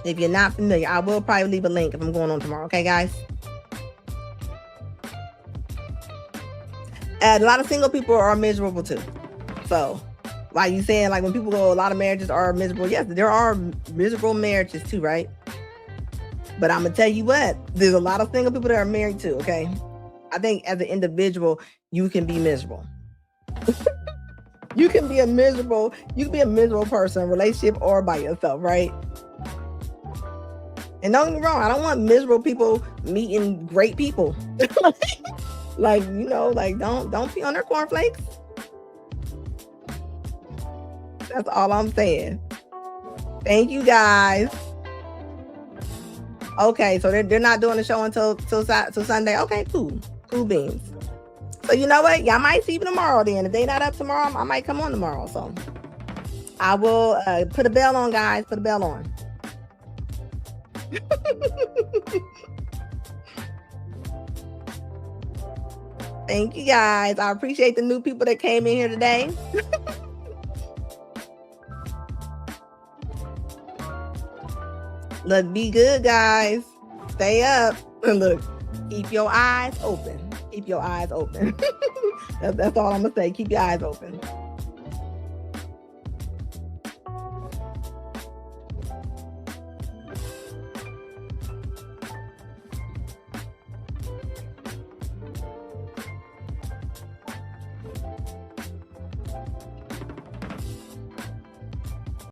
If you're not familiar, I will probably leave a link if I'm going on tomorrow. Okay, guys? A lot of single people are miserable too. So, like you saying, like when people go, a lot of marriages are miserable. Yes, there are miserable marriages too, right? But I'm gonna tell you what, there's a lot of single people that are married too. Okay, I think as an individual, you can be miserable. You can be a miserable person, relationship or by yourself, right? And don't get me wrong, I don't want miserable people meeting great people. Like, don't pee on their cornflakes. That's all I'm saying. Thank you, guys. Okay, so they're not doing the show until Sunday. Okay, cool beans. So you know what? Y'all might see me tomorrow then. If they not up tomorrow, I might come on tomorrow. So I will put a bell on, guys. Put a bell on. Thank you, guys. I appreciate the new people that came in here today. Look, be good, guys. Stay up. Look, keep your eyes open. Keep your eyes open. That's all I'm going to say. Keep your eyes open.